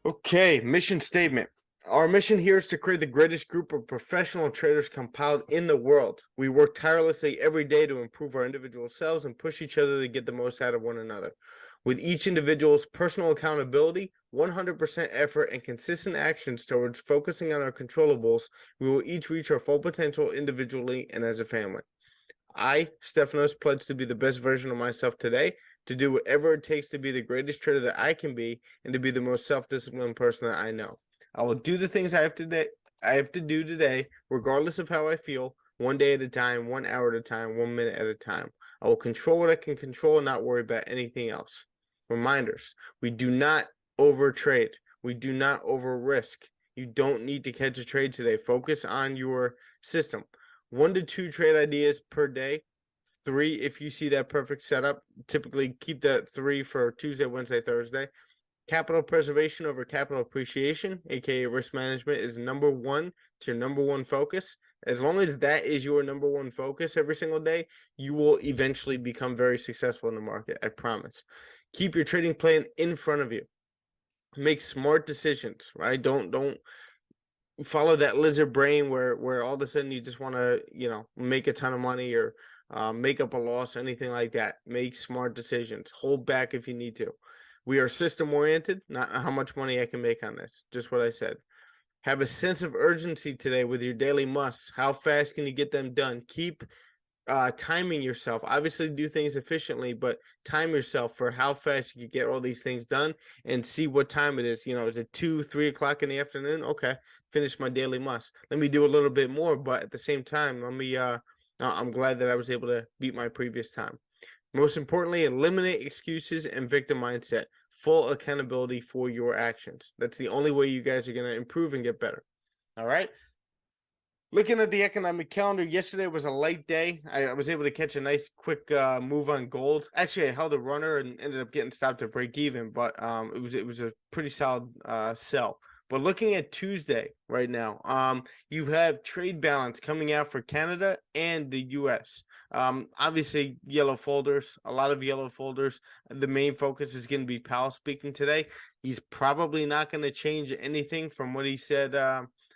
Okay, mission statement. Our mission here is to create the greatest group of professional traders compiled in the world. We work tirelessly every day to improve our individual selves and push each other to get the most out of one another. With each individual's personal accountability, 100% effort, and consistent actions towards focusing on our controllables, we will each reach our full potential individually and as a family. I, Stefanos, pledge to be the best version of myself today, to do whatever it takes to be the greatest trader that I can be, and to be the most self-disciplined person that I know. I will do the things I have to do today, regardless of how I feel, one day at a time, 1 hour at a time, 1 minute at a time. I will control what I can control and not worry about anything else. Reminders: we do not overtrade. We do not over risk. You don't need to catch a trade today. Focus on your system. 1 to 2 trade ideas per day. 3 if you see that perfect setup. Typically keep that 3 for Tuesday, Wednesday, Thursday. Capital preservation over capital appreciation, aka risk management, is number one. It's your number one focus. As long as that is your number one focus every single day, you will eventually become very successful in the market. I promise. Keep your trading plan in front of you. Make smart decisions, right? Don't follow that lizard brain where all of a sudden you just want to make a ton of money or make up a loss, anything like that. Make smart decisions. Hold back if you need to. We are system oriented, not how much money I can make on this, just what I said. Have a sense of urgency today with your daily musts. How fast can you get them done? Keep timing yourself. Obviously do things efficiently, but time yourself for how fast you can get all these things done, and see what time it is. Is it 2-3 o'clock in the afternoon? Okay, finish my daily must. Let me do a little bit more, but at the same time, I'm glad that I was able to beat my previous time. Most importantly, eliminate excuses and victim mindset. Full accountability for your actions. That's the only way you guys are going to improve and get better. All right. Looking at the economic calendar, yesterday was a light day. I was able to catch a nice quick move on gold. Actually, I held a runner and ended up getting stopped at break even, but it was a pretty solid sell. But looking at Tuesday right now, you have trade balance coming out for Canada and the US. Obviously, yellow folders, a lot of yellow folders. The main focus is going to be Powell speaking today. He's probably not going to change anything from what he said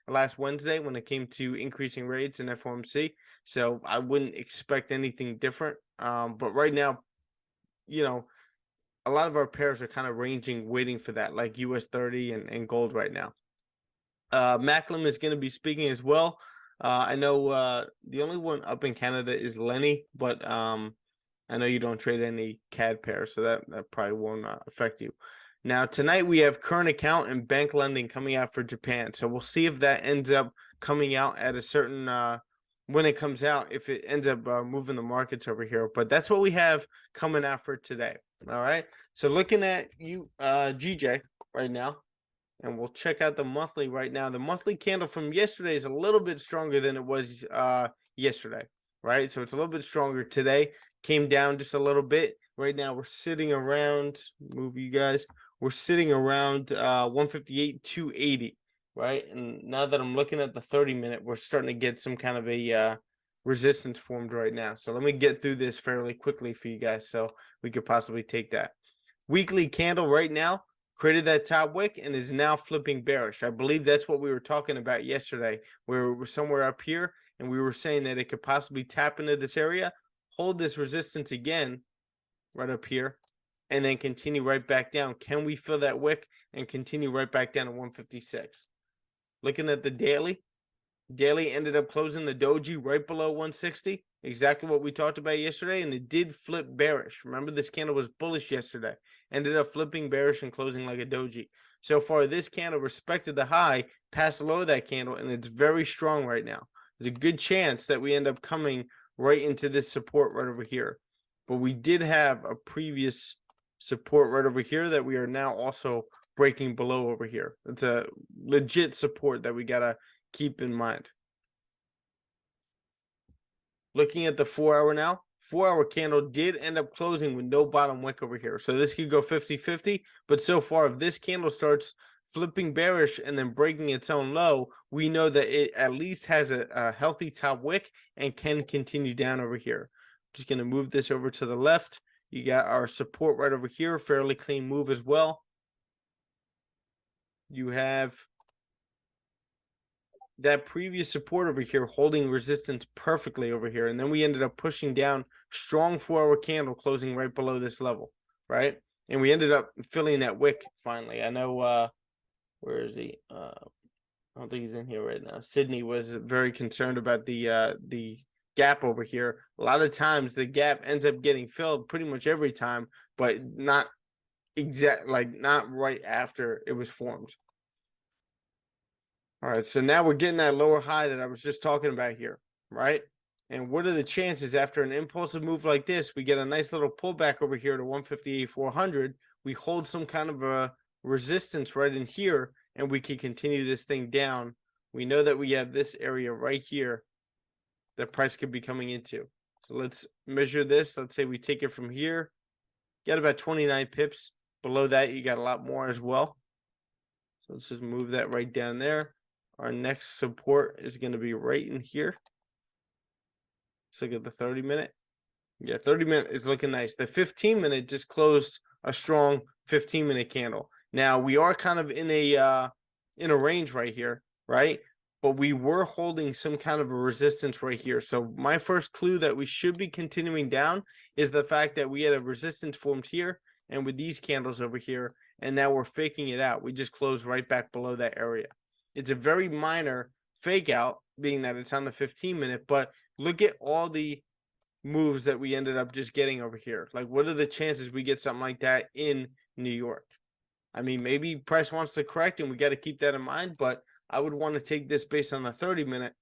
last Wednesday when it came to increasing rates in FOMC. So I wouldn't expect anything different. But right now, a lot of our pairs are kind of ranging, waiting for that, like US 30 and gold right now. Macklem is going to be speaking as well. I know the only one up in Canada is Lenny, but I know you don't trade any CAD pairs, so that probably won't affect you. Now, tonight we have current account and bank lending coming out for Japan. So we'll see if that ends up coming out at a certain when it comes out, if it ends up moving the markets over here. But that's what we have coming out for today. All right. So looking at GJ right now, and we'll check out the monthly right now. The monthly candle from yesterday is a little bit stronger than it was yesterday, right? So it's a little bit stronger today. Came down just a little bit. Right now we're sitting around, move you guys, we're sitting around 158.280, right? And now that I'm looking at the 30-minute, we're starting to get some kind of a resistance formed right now. So let me get through this fairly quickly for you guys so we could possibly take that. Weekly candle right now created that top wick and is now flipping bearish. I believe that's what we were talking about yesterday, where we're somewhere up here and we were saying that it could possibly tap into this area, hold this resistance again right up here, and then continue right back down. Can we fill that wick and continue right back down to 156? Looking at the daily ended up closing the doji right below 160, exactly what we talked about yesterday, and it did flip bearish. Remember, this candle was bullish yesterday, ended up flipping bearish and closing like a doji. So far, this candle respected the high, passed the low of that candle, and it's very strong right now. There's a good chance that we end up coming right into this support right over here. But we did have a previous support right over here that we are now also breaking below over here. It's a legit support that we got to keep in mind. Looking at the 4-hour now, 4-hour candle did end up closing with no bottom wick over here. So this could go 50-50, but so far, if this candle starts flipping bearish and then breaking its own low, we know that it at least has a healthy top wick and can continue down over here. Just going to move this over to the left. You got our support right over here, fairly clean move as well. you have that previous support over here holding resistance perfectly over here. And then we ended up pushing down strong 4-hour candle closing right below this level, right? And we ended up filling that wick finally. I know, where is he? I don't think he's in here right now. Sydney was very concerned about the gap over here. A lot of times the gap ends up getting filled pretty much every time, but not not right after it was formed. All right, so now we're getting that lower high that I was just talking about here, right? And what are the chances after an impulsive move like this, we get a nice little pullback over here to 158,400, we hold some kind of a resistance right in here, and we can continue this thing down. We know that we have this area right here that price could be coming into. So let's measure this. Let's say we take it from here, get about 29 pips. Below that, you got a lot more as well. So let's just move that right down there. Our next support is going to be right in here. Let's look at the 30-minute. Yeah, 30-minute is looking nice. The 15-minute just closed a strong 15-minute candle. Now we are kind of in a range right here, right? But we were holding some kind of a resistance right here. So my first clue that we should be continuing down is the fact that we had a resistance formed here and with these candles over here, and now we're faking it out. We just closed right back below that area. It's a very minor fake out, being that it's on the 15-minute, but look at all the moves that we ended up just getting over here. Like, what are the chances we get something like that in New York? I mean, maybe price wants to correct, and we got to keep that in mind, but I would want to take this based on the 30-minute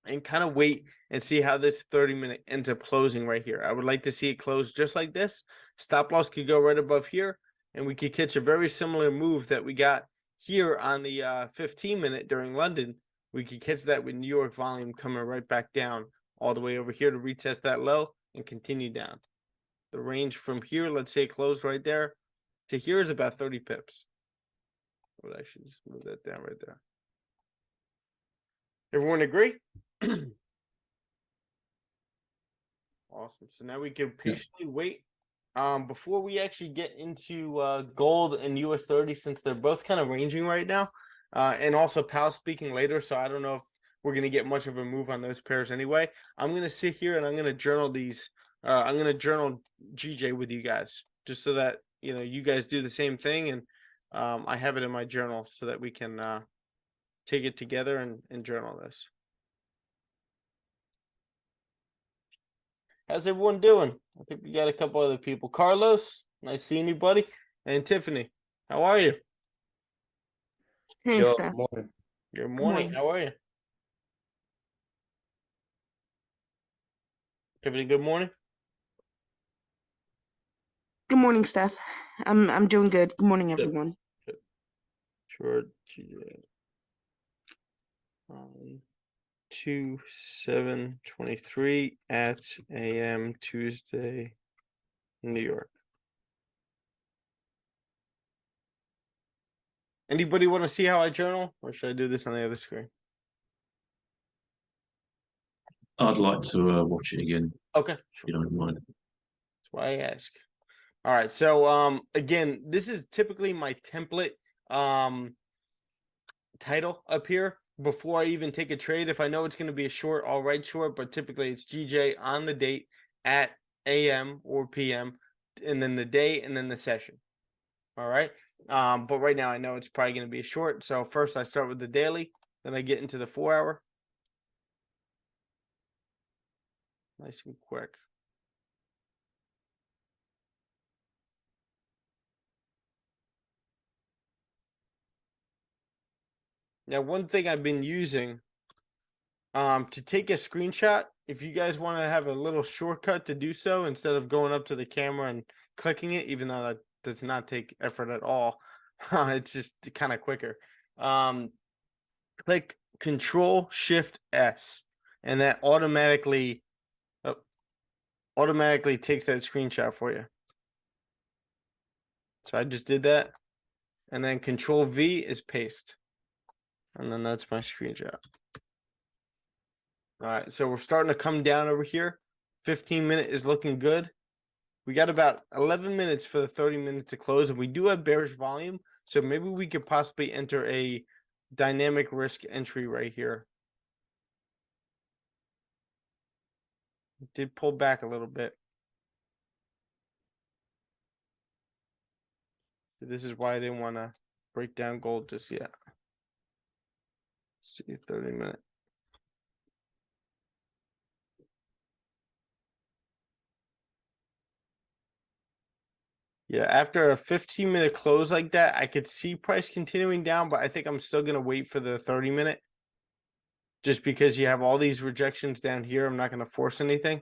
and kind of wait and see how this 30-minute ends up closing right here. I would like to see it close just like this. Stop loss could go right above here, and we could catch a very similar move that we got here on the 15-minute during London. We could catch that with New York volume coming right back down all the way over here to retest that low and continue down. The range from here, let's say it closed right there, to here is about 30 pips. Well, I should just move that down right there. Everyone agree? Awesome. So now we can patiently wait. Before we actually get into gold and US 30, since they're both kind of ranging right now, and also Powell speaking later, so I don't know if we're going to get much of a move on those pairs anyway. I'm going to sit here and I'm going to journal these. I'm going to journal GJ with you guys, just so that, you know, you guys do the same thing, and I have it in my journal so that we can take it together and journal this. How's everyone doing? I think we got a couple other people. Carlos, nice seeing you, buddy. And Tiffany, how are you? Hey, Yo, Steph. good morning. Good morning. morning. How are you? Tiffany, good morning. Good morning, Steph. I'm doing good. Good morning, everyone. Sure. 2/7/23 at AM Tuesday, New York. Anybody want to see how I journal, or should I do this on the other screen? I'd like to watch it again, Okay, if sure. you don't mind. That's why I ask. All right, so again, this is typically my template title up here before I even take a trade. If I know it's going to be a short, I'll write short, but typically it's GJ on the date at AM or PM, and then the day and then the session. All right. But right now I know it's probably going to be a short. So first I start with the daily, then I get into the 4-hour. Nice and quick. Now, one thing I've been using to take a screenshot, if you guys want to have a little shortcut to do so instead of going up to the camera and clicking it, even though that does not take effort at all, it's just kind of quicker. Click Control-Shift-S, and that automatically takes that screenshot for you. So I just did that, and then Control-V is paste, and then that's my screenshot. All right, so we're starting to come down over here. 15-minute is looking good. We got about 11 minutes for the 30-minute to close, and we do have bearish volume, So maybe we could possibly enter a dynamic risk entry right here. It did pull back a little bit. This is why I didn't want to break down gold just yet. Let's see, 30-minute. Yeah, after a 15-minute close like that, I could see price continuing down, but I think I'm still gonna wait for the 30-minute. Just because you have all these rejections down here, I'm not gonna force anything.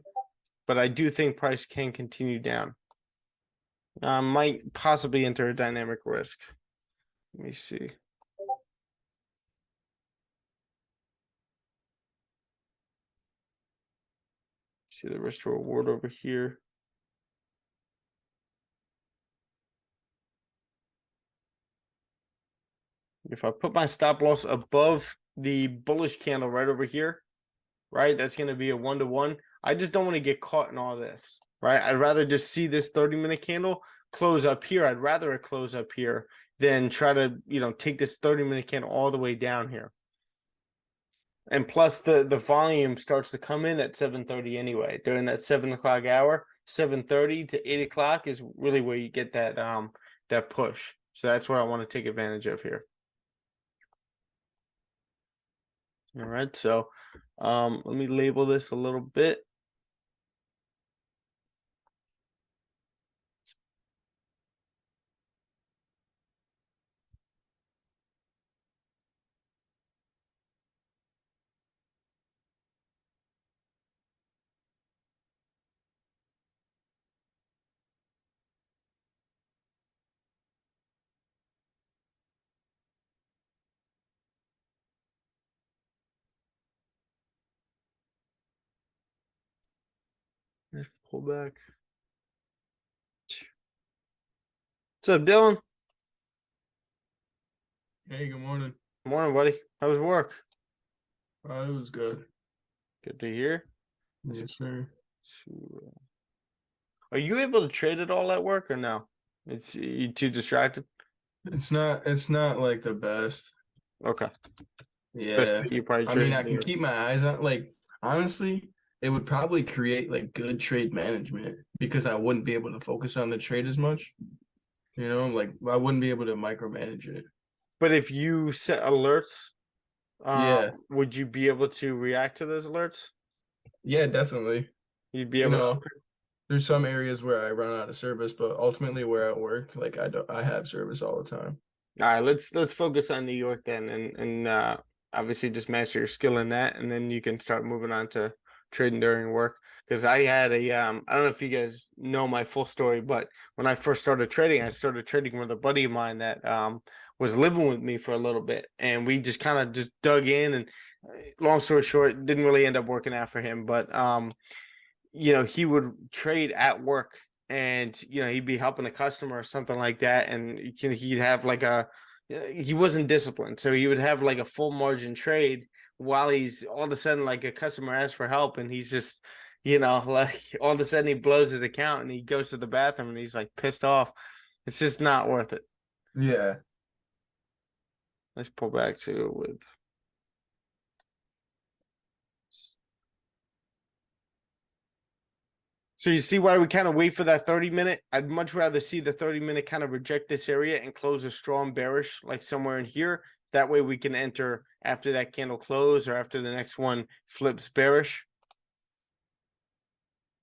But I do think price can continue down. I might possibly enter a dynamic risk. Let me see. See the risk to reward over here. If I put my stop loss above the bullish candle right over here, right, that's going to be a 1-to-1. I just don't want to get caught in all this, right? I'd rather just see this 30-minute candle close up here. I'd rather it close up here than try to, take this 30-minute candle all the way down here. And plus the volume starts to come in at 7:30 anyway. During that 7 o'clock hour, 7:30 to 8 o'clock is really where you get that that push. So that's what I want to take advantage of here. All right, so let me label this a little bit. Pull back. What's up, Dylan? Hey, good morning. Morning, buddy. How was work? It was good. Good to hear. Yes, sir. Are you able to trade it all at work or no? It's you too distracted. It's not like the best. Okay. Yeah. You probably I mean, trade I can anyway. keep my eyes on, like, honestly, it would probably create like good trade management because I wouldn't be able to focus on the trade as much. Like I wouldn't be able to micromanage it. But if you set alerts, Yeah. would you be able to react to those alerts? Yeah, definitely. You'd be You able know, to. there's some areas where I run out of service, but ultimately where I work, like I have service all the time. All right, let's focus on New York then, and obviously just master your skill in that, and then you can start moving on to trading during work. Because I had a I don't know if you guys know my full story, but when I first started trading, I started trading with a buddy of mine that was living with me for a little bit, and we just kind of just dug in. And long story short, didn't really end up working out for him, but he would trade at work, and he'd be helping a customer or something like that, and he'd have like he wasn't disciplined, so he would have like a full margin trade while he's all of a sudden like a customer asks for help, and he's just like all of a sudden he blows his account and he goes to the bathroom and he's like pissed off. It's just not worth it. Yeah. Let's pull back to with. So you see why we kind of wait for that 30-minute? I'd much rather see the 30-minute kind of reject this area and close a strong bearish, like somewhere in here. That way we can enter after that candle close or after the next one flips bearish.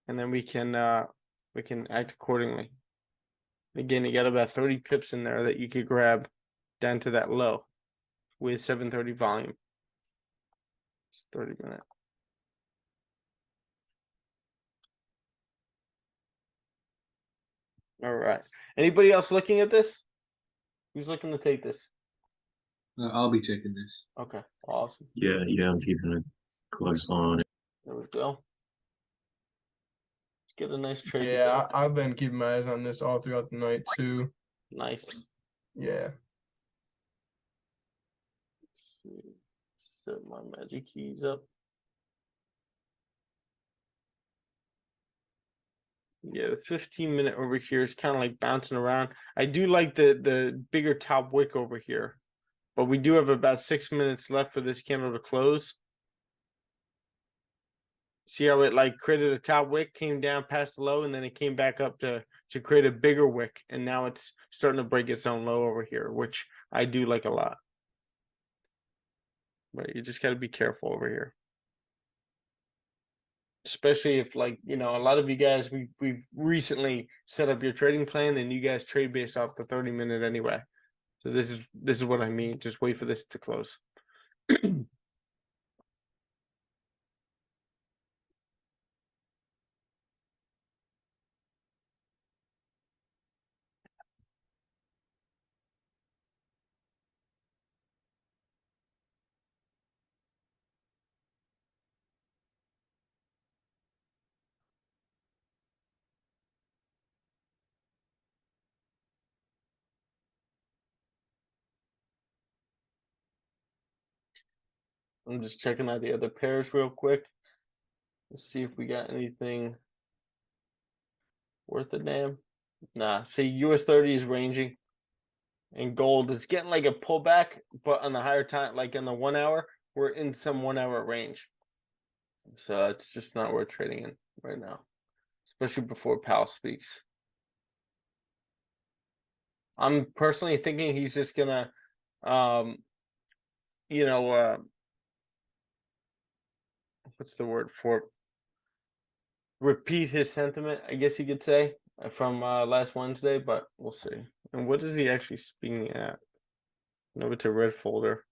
And then we can act accordingly. Again, you got about 30 pips in there that you could grab down to that low with 7:30 volume. It's 30-minute. All right. Anybody else looking at this? Who's looking to take this? I'll be taking this. Okay, awesome. Yeah, I'm keeping a close eye on it. There we go. Let's get a nice trade. Yeah, I've been keeping my eyes on this all throughout the night too. Nice. Yeah. Let's see. Set my magic keys up. Yeah, the 15-minute over here is kind of like bouncing around. I do like the bigger top wick over here, but we do have about 6 minutes left for this candle to close. See how it like created a top wick, came down past the low, and then it came back up to create a bigger wick, and now it's starting to break its own low over here, which I do like a lot. But you just got to be careful over here, especially if, like, you know, a lot of you guys, we've recently set up your trading plan, and you guys trade based off the 30-minute anyway. So this is what I mean. Just wait for this to close. I'm just checking out the other pairs real quick. Let's see if we got anything worth a damn. Nah, see, US 30 is ranging, and gold is getting like a pullback, but on the higher time, like in the 1 hour, we're in some 1 hour range. So it's just not worth trading in right now, especially before Powell speaks. I'm personally thinking he's just gonna, you know, what's the word for it? Repeat his sentiment, I guess you could say, from last Wednesday, but we'll see. And what is he actually speaking at? No, it's a red folder.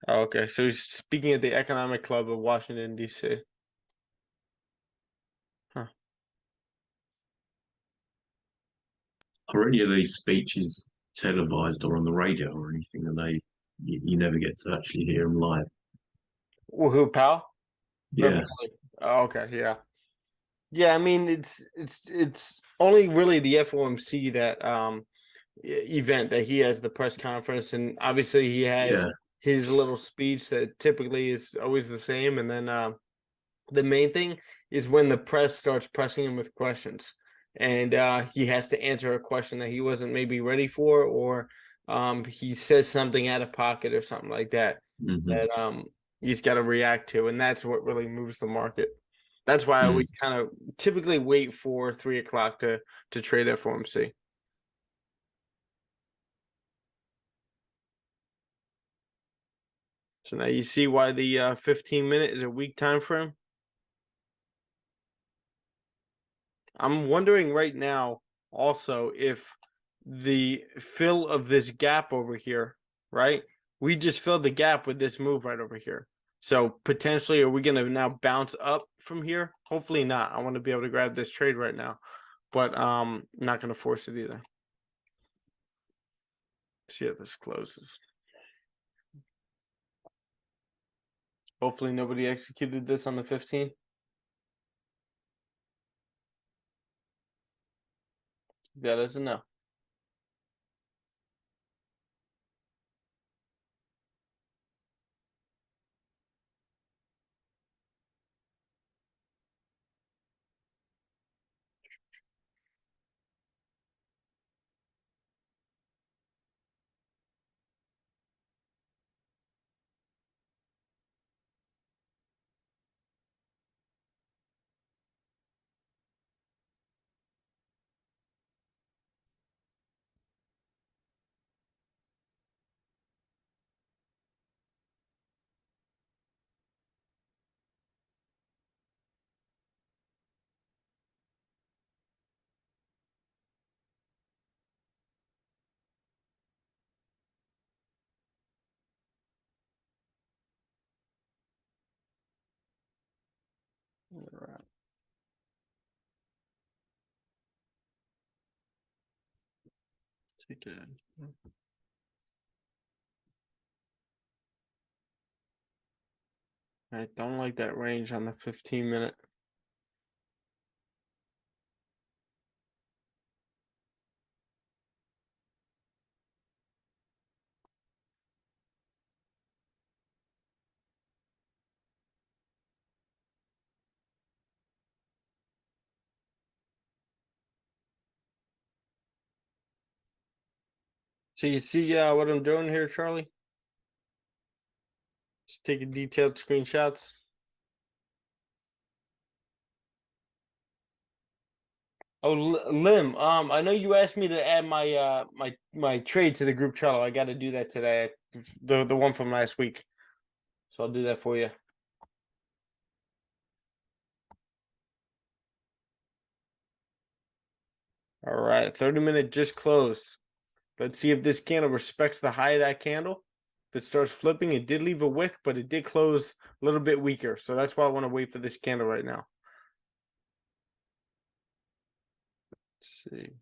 Oh, okay, so he's speaking at the Economic Club of Washington, D.C. Huh. Are any of these speeches televised or on the radio or anything? And you never get to actually hear them live. Well, who, Powell? Yeah, Oh, okay, yeah. Yeah, I mean, it's only really the FOMC that event that he has the press conference, and obviously he has yeah. his little speech that typically is always the same, and then the main thing is when the press starts pressing him with questions, and he has to answer a question that he wasn't maybe ready for, or he says something out of pocket or something like that Hmm. that he's got to react to, and that's what really moves the market. That's why I always kind of typically wait for 3 o'clock to trade FOMC. So now you see why the 15-minute is a weak time frame. I'm wondering right now also if the fill of this gap over here, right? We just filled the gap with this move right over here. So potentially, are we going to now bounce up from here? Hopefully not. I want to be able to grab this trade right now, but not going to force it either. See how this closes. Hopefully nobody executed this on the 15th. That is a no. All right. Take it. I don't like that range on the 15-minute. So you see what I'm doing here, Charlie? Just taking detailed screenshots. Oh, Lim, I know you asked me to add my my trade to the group channel. I got to do that today. The one from last week. So I'll do that for you. All right, 30-minute just closed. Let's see if this candle respects the high of that candle. If it starts flipping, it did leave a wick, but it did close a little bit weaker. So that's why I want to wait for this candle right now. Let's see.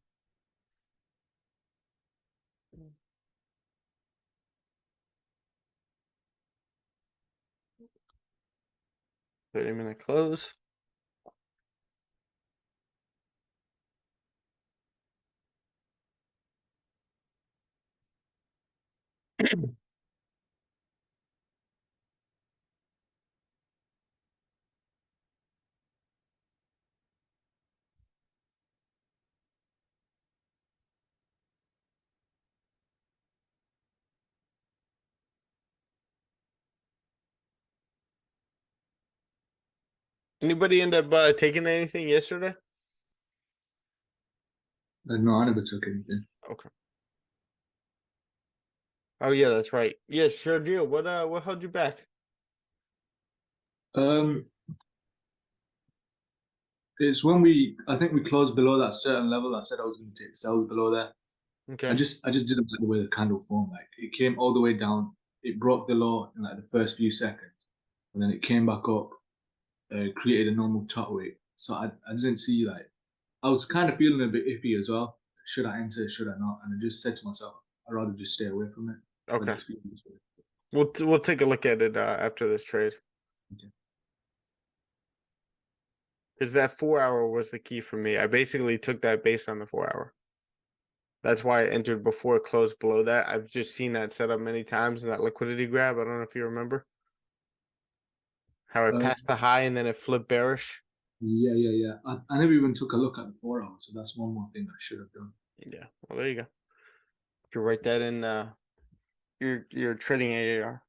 Thirty-minute close. Anybody end up taking anything yesterday? No, I never took anything. Okay. Oh yeah, that's right. Yeah, sure deal. What held you back? It's when I think we closed below that certain level. I said I was going to take sells below there. Okay. I just didn't like the way the candle formed. Like it came all the way down. It broke the low in like the first few seconds, and then it came back up, created a normal top weight. So I didn't see like I was kind of feeling a bit iffy as well. Should I enter? Should I not? And I just said to myself, I'd rather just stay away from it. Okay. We'll take a look at it after this trade. Okay. Because that 4-hour was the key for me. I basically took that based on the 4-hour. That's why I entered before it closed below that. I've just seen that set up many times in that liquidity grab. I don't know if you remember how it passed the high and then it flipped bearish. Yeah. I never even took a look at the 4-hour, so that's one more thing I should have done. Yeah. Well, there you go. You can write that in your trading AAR.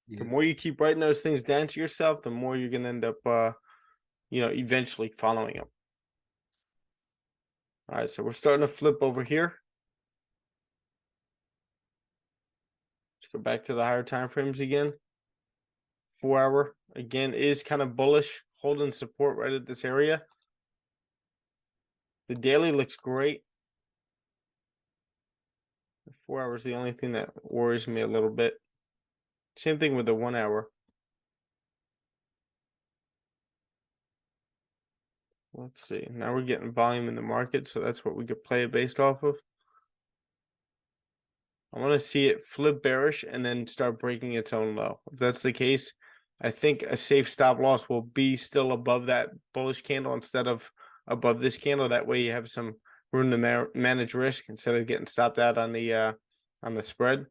Yeah. The more you keep writing those things down to yourself, the more you're gonna end up eventually following them. All right, so we're starting to flip over here. Let's go back to the higher time frames again. 4-hour again is kind of bullish, holding support right at this area. The daily looks great. The 4-hour is the only thing that worries me a little bit. Same thing with the 1-hour. Let's see. Now we're getting volume in the market, so that's what we could play it based off of. I want to see it flip bearish and then start breaking its own low. If that's the case, I think a safe stop loss will be still above that bullish candle instead of above this candle. That way you have some room to manage risk instead of getting stopped out on the spread.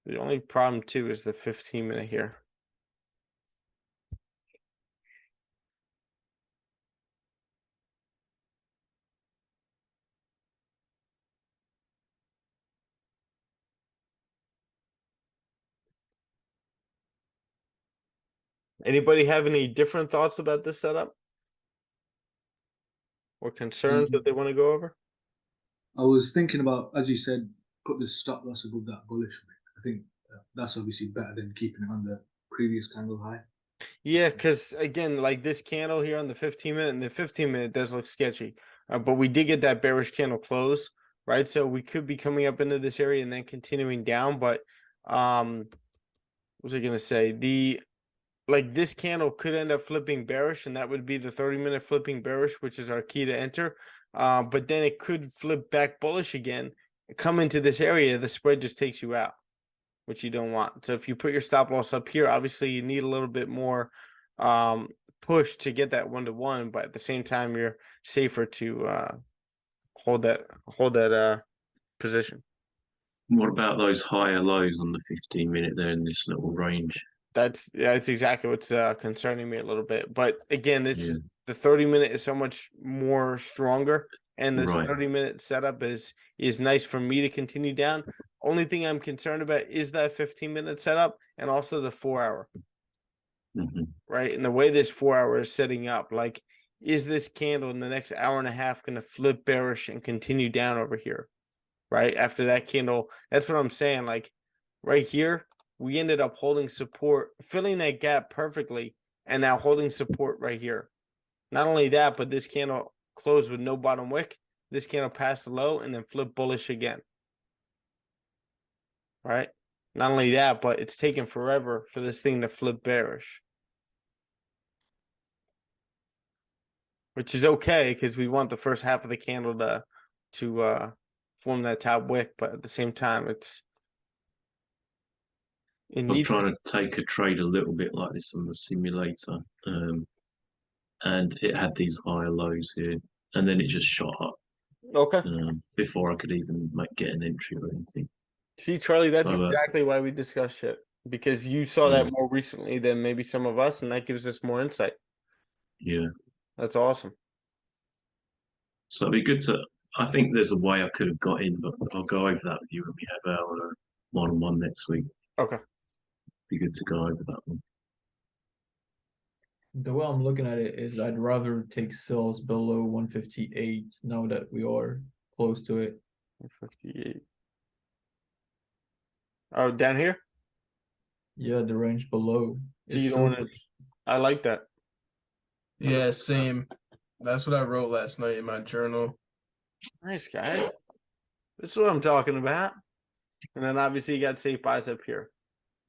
The only problem too is the 15-minute here. Anybody have any different thoughts about this setup or concerns that they want to go over? I was thinking about, as you said, put the stop loss above that bullish wick. I think that's obviously better than keeping it on the previous candle high. Yeah, because again, like this candle here on the 15-minute, and the 15-minute does look sketchy. But we did get that bearish candle close, right? So we could be coming up into this area and then continuing down. But what was I gonna say? This candle could end up flipping bearish, and that would be the 30-minute flipping bearish, which is our key to enter. But then it could flip back bullish again, come into this area, the spread just takes you out, which you don't want. So if you put your stop loss up here, obviously you need a little bit more push to get that 1-to-1, but at the same time you're safer to hold that position. What about those higher lows on the 15-minute there in this little range? That's exactly what's concerning me a little bit. But again, this Yeah. the 30-minute is so much more stronger, and this Right. 30-minute setup is nice for me to continue down. Only thing I'm concerned about is that 15-minute setup and also the 4-hour, Hmm. right? And the way this 4-hour is setting up, like, is this candle in the next hour and a half going to flip bearish and continue down over here, right? After that candle, that's what I'm saying. Like right here, we ended up holding support, filling that gap perfectly, and now holding support right here. Not only that, but this candle closed with no bottom wick. This candle passed the low and then flipped bullish again. Right? Not only that, but it's taken forever for this thing to flip bearish. Which is okay because we want the first half of the candle to form that top wick, but at the same time, it I was needs trying to take a trade a little bit like this on the simulator, and it had these higher lows here, and then it just shot up okay. before I could even get an entry or anything. See, Charlie, that's So, exactly why we discuss shit. Because you saw Yeah. that more recently than maybe some of us, and that gives us more insight. Yeah, That's awesome. so it'd be good to. I think there's a way I could have got in, but I'll go over that with you when we have our one-on-one next week. Okay. Be good to go over that one. The way I'm looking at it is I'd rather take sales below 158 now that we are close to it. 58. Oh, down here? Yeah, the range below. So is you don't want super- to. I like that. Yeah, same. That's what I wrote last night in my journal. Nice, guys. This is what I'm talking about. And then obviously you got safe buys up here.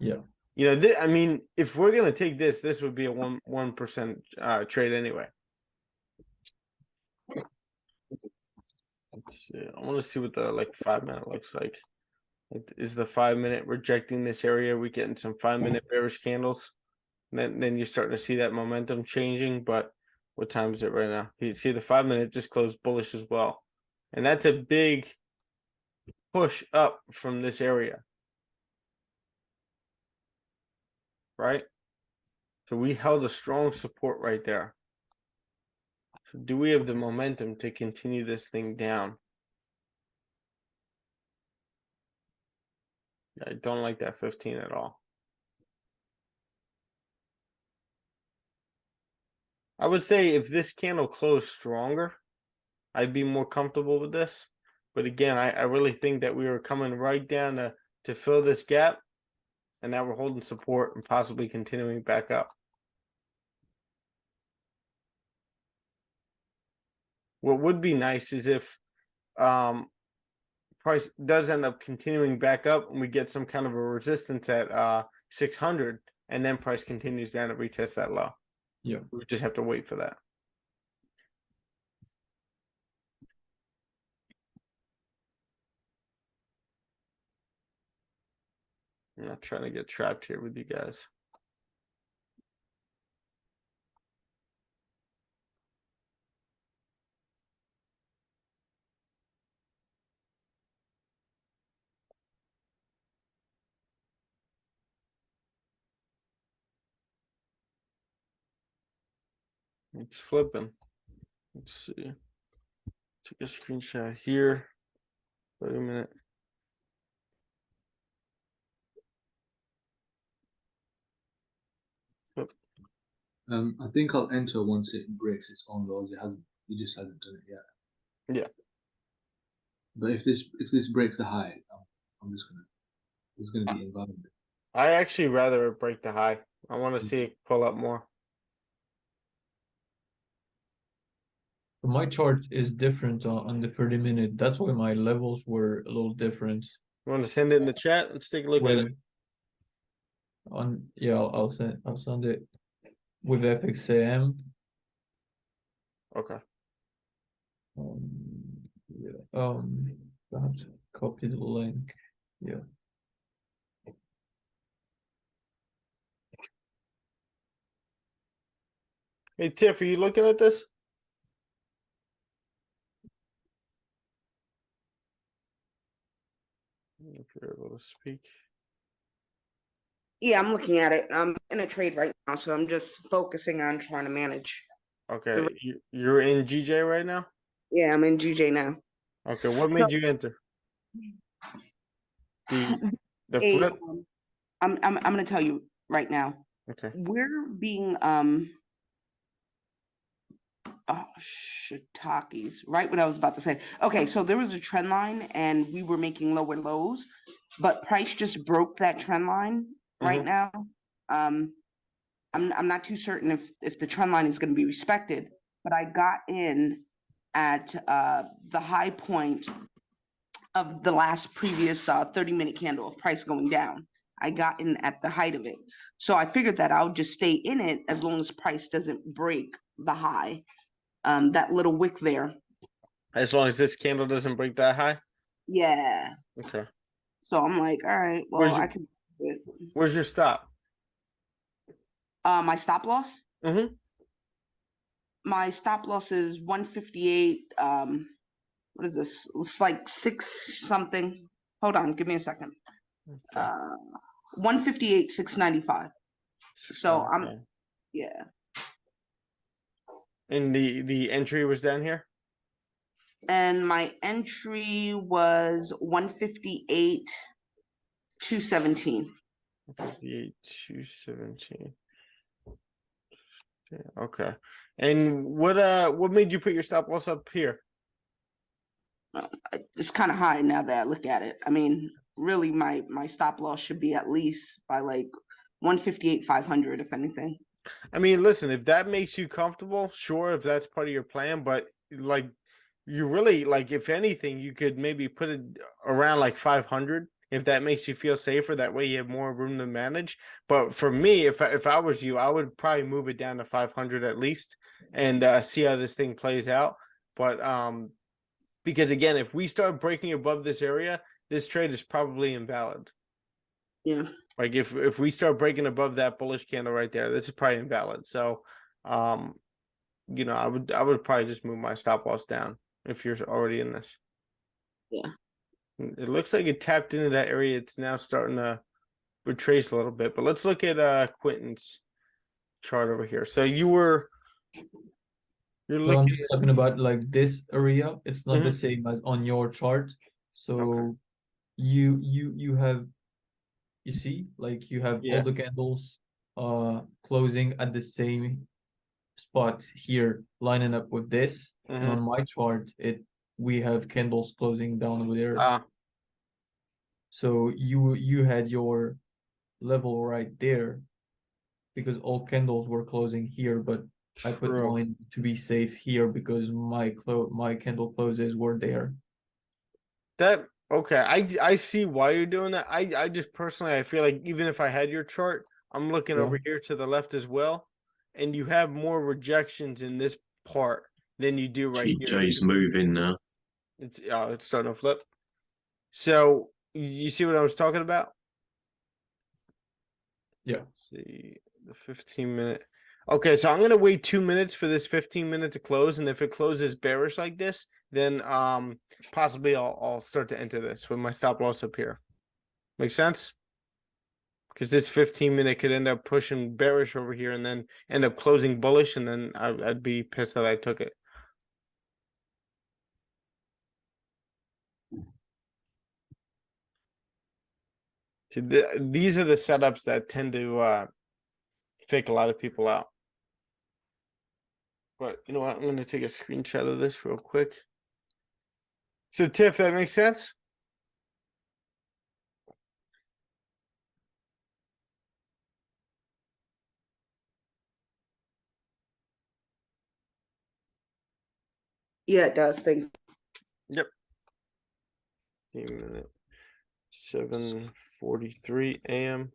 Yeah. You know, I mean, if we're gonna take this would be a 1% trade anyway. Let's see. I want to see what the 5-minute looks like. Is the 5-minute rejecting this area? We getting some 5-minute bearish candles? And then you're starting to see that momentum changing. But what time is it right now? You see the 5-minute just closed bullish as well, and that's a big push up from this area, right? So we held a strong support right there. So do we have the momentum to continue this thing down? I don't like that 15 at all. I would say if this candle closed stronger, I'd be more comfortable with this. But again, I really think that we were coming right down to fill this gap. And now we're holding support and possibly continuing back up. What would be nice is if price does end up continuing back up and we get some kind of a resistance at 600 and then price continues down to retest that low. Yeah. We just have to wait for that. I'm not trying to get trapped here with you guys. It's flipping. Let's see. Take a screenshot here. Wait a minute. I think I'll enter once it breaks its own laws. It just hasn't done it yet. Yeah. But if this breaks the high, it's gonna be invalid. I actually rather it break the high. I want to see it pull up more. My chart is different on the 30-minute. That's why my levels were a little different. You want to send it in the chat? Let's take a look at it. Yeah, I'll send it with FXAM. Okay. Yeah. I have to copy the link. Yeah. Hey Tiff, are you looking at this? If you're able to speak. Yeah, I'm looking at it. I'm in a trade right now, so I'm just focusing on trying to manage. Okay, you're in GJ right now? Yeah, I'm in GJ now. Okay, what So made you enter? The the a, flip? I'm gonna tell you right now. Okay. We're being oh, shiitakes, right what I was about to say. Okay, so there was a trend line and we were making lower lows, but price just broke that trend line right Mhm. now. Um, I'm not too certain if the trend line is going to be respected, but I got in at the high point of the last previous 30-minute candle of price going down. I got in at the height of it. So I figured that I would just stay in it as long as price doesn't break the high. That little wick there. As long as this candle doesn't break that high? Yeah. Okay. So I'm like, all right, well, Where's I your can do it. where's your stop? My stop loss? Mm-hmm. My stop loss is 158. What is this? It's like 6 something. Hold on, give me a second. Okay. 158, 695. So I'm Okay. yeah. And the entry was down here? And my entry was 158, 217. 58, 217. Yeah, okay. And what made you put your stop loss up here? It's kind of high now that I look at it. I mean, really my stop loss should be at least by like 158, 500, if anything. I mean, listen, if that makes you comfortable, sure, if that's part of your plan, but like you really like if anything, you could maybe put it around like 500 if that makes you feel safer. That way you have more room to manage. But for me, if I was you, I would probably move it down to 500 at least and see how this thing plays out. But because again, if we start breaking above this area, this trade is probably invalid. Yeah. Like if we start breaking above that bullish candle right there, this is probably invalid. So, I would probably just move my stop loss down if you're already in this. Yeah. It looks like it tapped into that area. It's now starting to retrace a little bit. But let's look at Quentin's chart over here. So you're So I'm looking. just talking about like this area. It's not the Mhm. same as on your chart. So Okay. you have you see like you have all Yeah. the candles closing at the same spot here lining up with this. And on Mhm. my chart we have candles closing down over there. So you had your level right there because all candles were closing here, but I put True. mine to be safe here because my candle closes were there. That okay. I see why you're doing that. I just personally I feel like even if I had your chart, I'm looking Yeah. over here to the left as well, and you have more rejections in this part than you do right here. GJ's moving now. It's starting to flip. So you see what I was talking about? Yeah. See the 15-minute. Okay, so I'm gonna wait 2 minutes for this 15 minute to close, and if it closes bearish like this, then possibly I'll start to enter this with my stop loss up here. Make sense? Because this 15-minute could end up pushing bearish over here and then end up closing bullish, and then I'd be pissed that I took it. See, these are the setups that tend to fake a lot of people out. But you know what? I'm going to take a screenshot of this real quick. So, Tiff, that makes sense? Yeah, it does. Thank you. Yep. 15-minute, 7:43 a.m.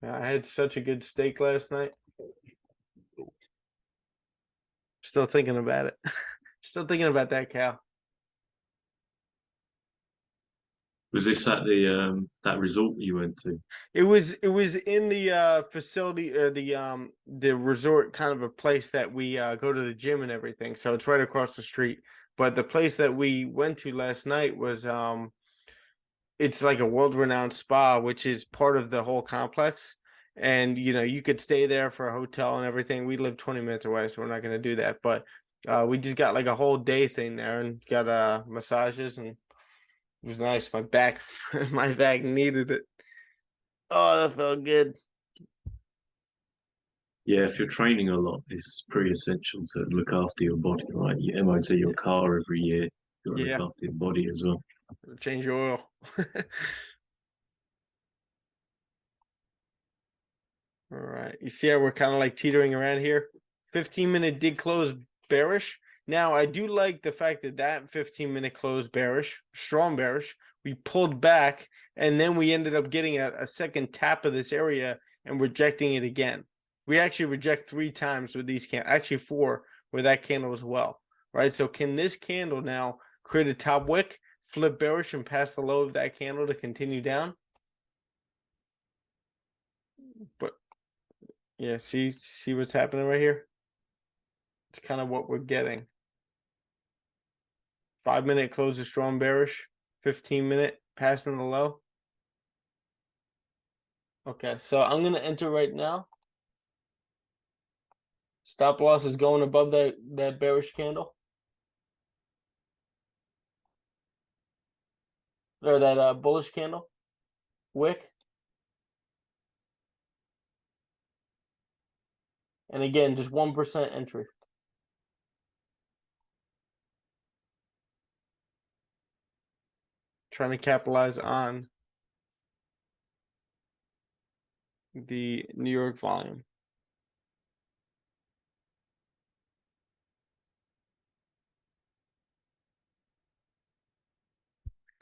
I had such a good steak last night. Still thinking about it. Still thinking about that cow. Was this at the that resort you went to? It was in the facility or the resort kind of a place that we go to the gym and everything. So it's right across the street. But the place that we went to last night was it's like a world-renowned spa, which is part of the whole complex. And you could stay there for a hotel and everything. We live 20 minutes away, so we're not gonna do that. But we just got like a whole day thing there and got massages, and it was nice. My back my back needed it. Oh, that felt good. Yeah, if you're training a lot, it's pretty essential to look after your body, right? You MOT your car every year. You got to Yeah. look after your body as well. Change your oil. All right. You see how we're kind of like teetering around here? 15-minute did close bearish. Now, I do like the fact that that 15-minute close bearish, strong bearish. We pulled back, and then we ended up getting a second tap of this area and rejecting it again. We actually reject 3 times with these candles, actually 4 with that candle as well, right? So can this candle now create a top wick, flip bearish, and pass the low of that candle to continue down? But yeah, see what's happening right here? It's kind of what we're getting. 5-minute close is strong bearish. 15-minute passing the low. Okay, so I'm gonna enter right now. Stop loss is going above that bearish candle. Or that bullish candle. Wick. And again, just 1% entry. Trying to capitalize on the New York volume.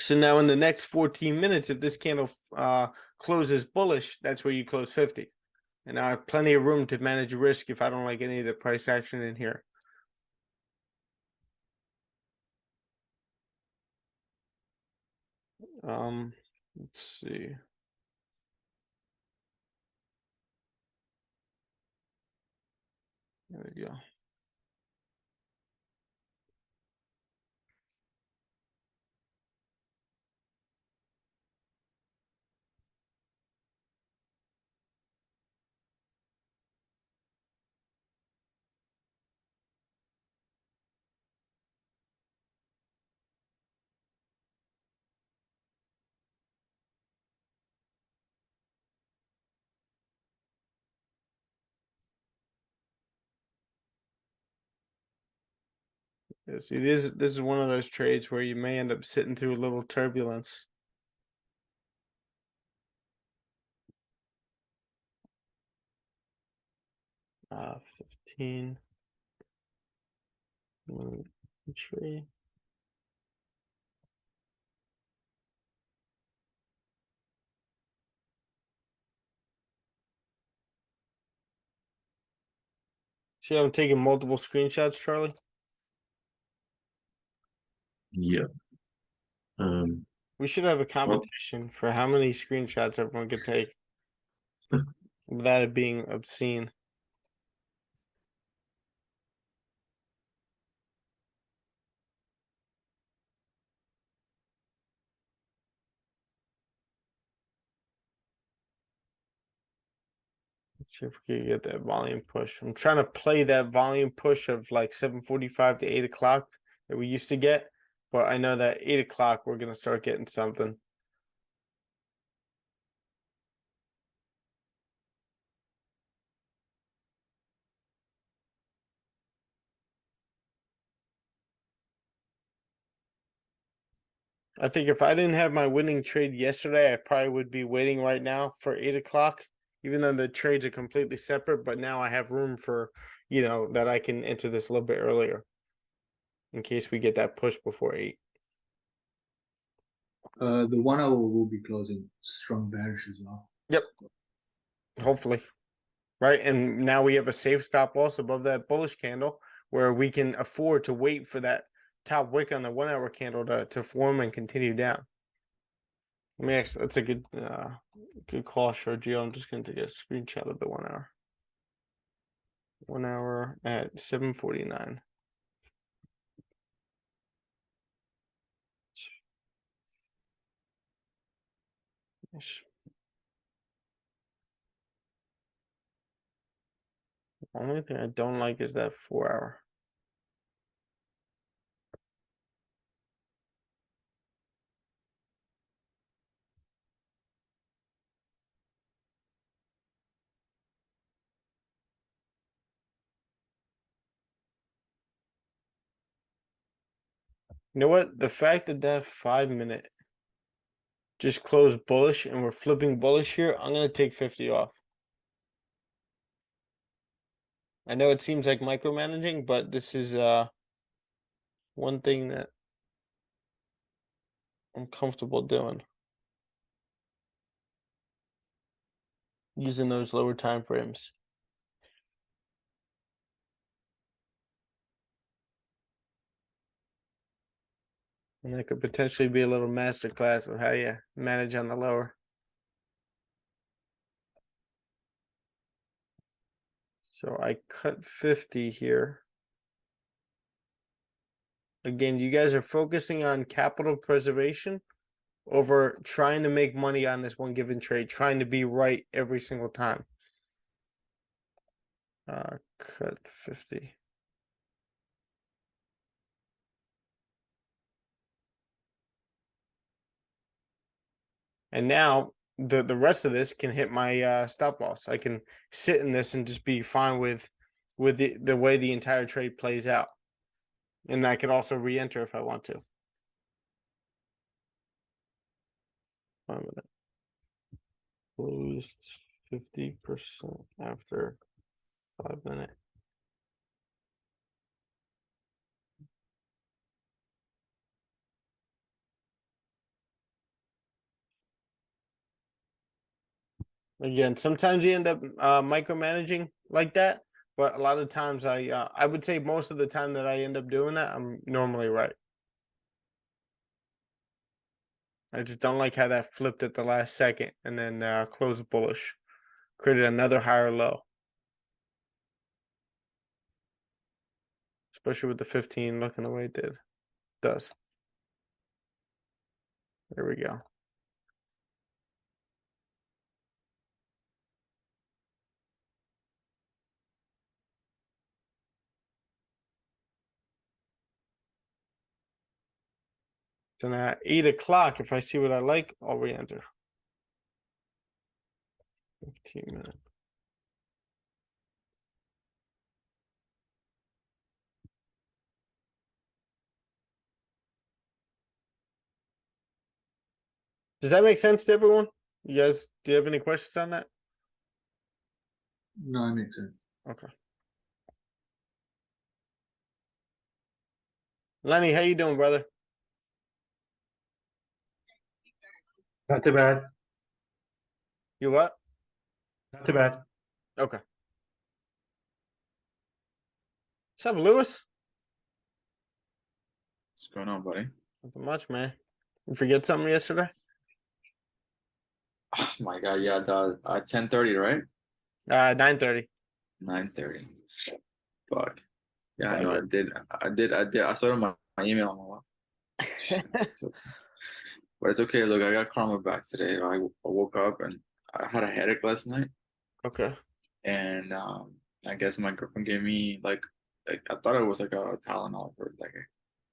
So now in the next 14 minutes, if this candle closes bullish, that's where you close 50. And I have plenty of room to manage risk if I don't like any of the price action in here. Let's see. There we go. Yeah, see, this is one of those trades where you may end up sitting through a little turbulence. Uh, 15. Entry. See, I'm taking multiple screenshots, Charlie. Yeah. We should have a competition for how many screenshots everyone could take without it being obscene. Let's see if we can get that volume push. I'm trying to play that volume push of like 7:45 to 8 o'clock that we used to get, but I know that 8 o'clock we're gonna start getting something. I think if I didn't have my winning trade yesterday, I probably would be waiting right now for 8 o'clock, even though the trades are completely separate. But now I have room for, that I can enter this a little bit earlier in case we get that push before 8. The 1 hour will be closing strong bearish as well. Yep. Hopefully. Right. And now we have a safe stop loss above that bullish candle where we can afford to wait for that top wick on the 1 hour candle to form and continue down. Let me actually, that's a good call, Sergio. I'm just gonna take a screenshot of the 1 hour. 1 hour at 7:49. Yes. The only thing I don't like is that 4 hour. You know what? The fact that that 5 minute just closed bullish and we're flipping bullish here, I'm gonna take 50 off. I know it seems like micromanaging, but this is one thing that I'm comfortable doing. Using those lower time frames. And that could potentially be a little masterclass of how you manage on the lower. So I cut 50 here. Again, you guys are focusing on capital preservation over trying to make money on this one given trade, trying to be right every single time. Cut 50. And now the rest of this can hit my stop loss. I can sit in this and just be fine with the way the entire trade plays out. And I can also re-enter if I want to. Fine with it. Closed 50% after 5 minutes. Again, sometimes you end up micromanaging like that, but a lot of times I would say most of the time that I end up doing that, I'm normally right. I just don't like how that flipped at the last second and then closed bullish, created another higher low, especially with the 15 looking the way it does. There we go. So now at 8 o'clock, if I see what I like, I'll re-enter. 15 minutes. Does that make sense to everyone? You guys, do you have any questions on that? No, it makes sense. Okay. Lenny, how you doing, brother? Not too bad. You what? Not too bad. Okay. What's up, Lewis? What's going on, buddy? Nothing much, man. You forget something yesterday? Oh my god, yeah, the 10:30, right? 9:30. 9:30. Fuck. Yeah, It's I all know. good. I saw my email on my watch. Shit, but it's okay. Look, I got karma back today. I woke up and I had a headache last night, Okay. and I guess my girlfriend gave me like I thought it was like a Tylenol or like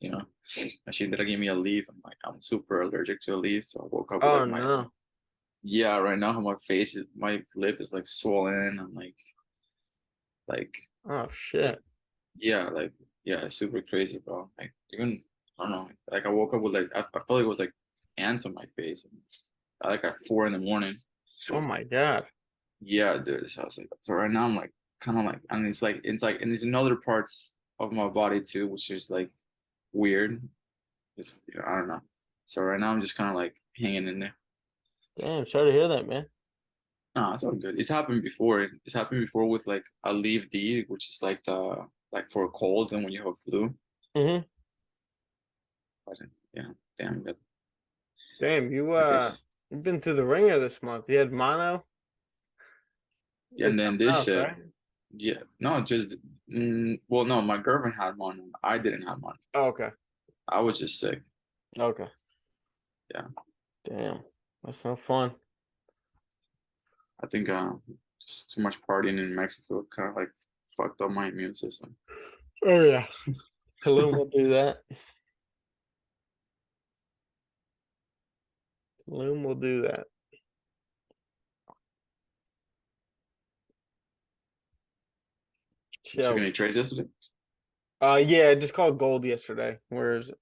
and she ended up giving me a leaf. I'm super allergic to a leaf, so I woke up with Oh like no. yeah, right now my lip is like swollen and like Oh shit. yeah, like yeah, it's super crazy, bro. Like even I don't know, like I woke up with like I felt like it was like ants on my face, and like at 4 in the morning. Oh my god. Yeah, dude. So I was like, so right now I'm like kind of like, and and there's in other parts of my body too, which is like weird. Just I don't know. So right now I'm just kind of like hanging in there. Damn, sorry to hear that, man. No, it's all good. It's happened before. It's happened before with like a leave D, which is like for a cold and when you have a flu. Mm-hmm. But yeah, damn good. Damn, I guess. you've been through the ringer this month. You had mono. You And had then something this else, shit, right? yeah, no, just well, no, my girlfriend had one. I didn't have one. Oh, okay. I was just sick. Okay. Yeah. Damn. That's no fun. I think just too much partying in Mexico kind of like fucked up my immune system. Oh yeah. Tulum will do that. Tulum will do that. Took So any trades yesterday? yeah, I just called gold yesterday. Where is it?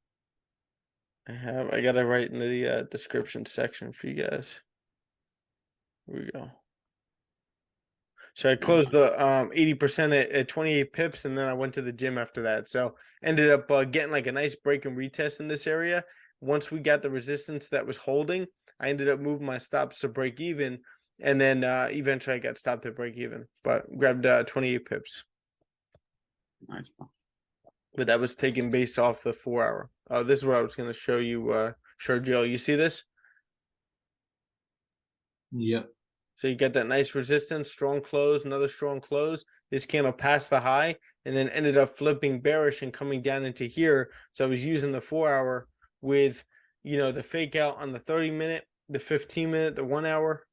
I got it right in the description section for you guys. Here we go. So I closed the 80% at 28 pips, and then I went to the gym after that. So ended up getting like a nice break and retest in this area. Once we got the resistance that was holding, I ended up moving my stops to break even, and then eventually I got stopped at break even, but grabbed 28 pips. Nice, bro. But that was taken based off the 4 hour. This is what I was going to show you, Joe. You see this? Yep. So you get that nice resistance, strong close, another strong close. This candle passed the high and then ended up flipping bearish and coming down into here. So I was using the 4 hour with, the fake out on the 30-minute, the 15-minute, the 1 hour.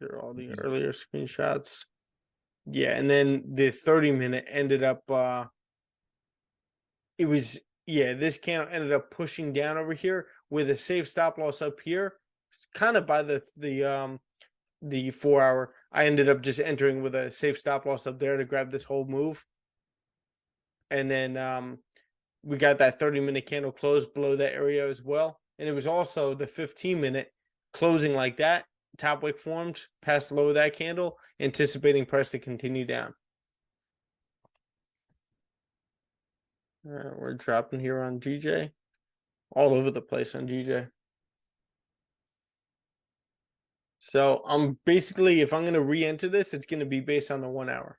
Here are all the earlier screenshots. Yeah, and then the 30-minute ended up this candle ended up pushing down over here with a safe stop loss up here, kind of by the 4 hour. I ended up just entering with a safe stop loss up there to grab this whole move. And then we got that 30-minute candle close below that area as well. And it was also the 15-minute closing like that. Top wick formed past the low of that candle, anticipating price to continue down. We're dropping here on GJ. All over the place on GJ. So I'm basically, if I'm going to re-enter this, it's going to be based on the 1 hour.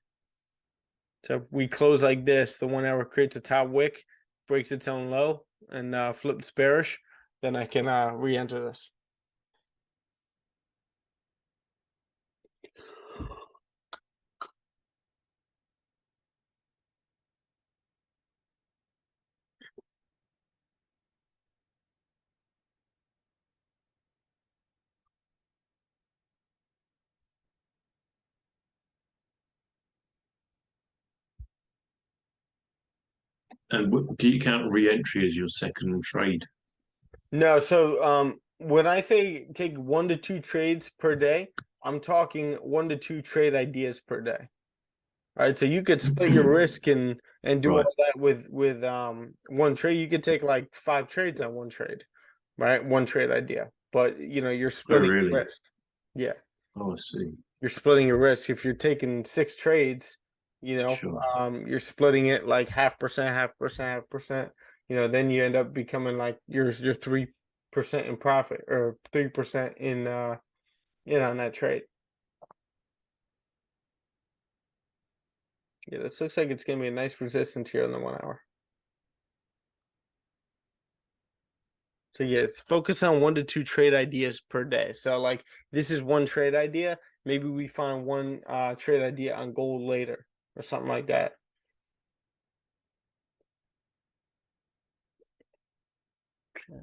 So if we close like this, the 1 hour creates a top wick, breaks its own low, and flips bearish, then I can re-enter this. And do you count re-entry as your second trade? No, so when I say take 1 to 2 trades per day, I'm talking 1 to 2 trade ideas per day. All right, so you could split your risk and do Right. all that with one trade. You could take like 5 trades on one trade, right? One trade idea, but you're Oh, splitting your really? risk. Yeah, Oh, I see. you're splitting your risk. If you're taking 6 trades, Sure. you're splitting it like 0.5%, 0.5%, 0.5%. Then you end up becoming like you're 3% in profit or 3% in on that trade. Yeah, this looks like it's gonna be a nice resistance here on the 1 hour. So yes, focus on 1 to 2 trade ideas per day. So like this is one trade idea. Maybe we find one trade idea on gold later or something like that. Okay.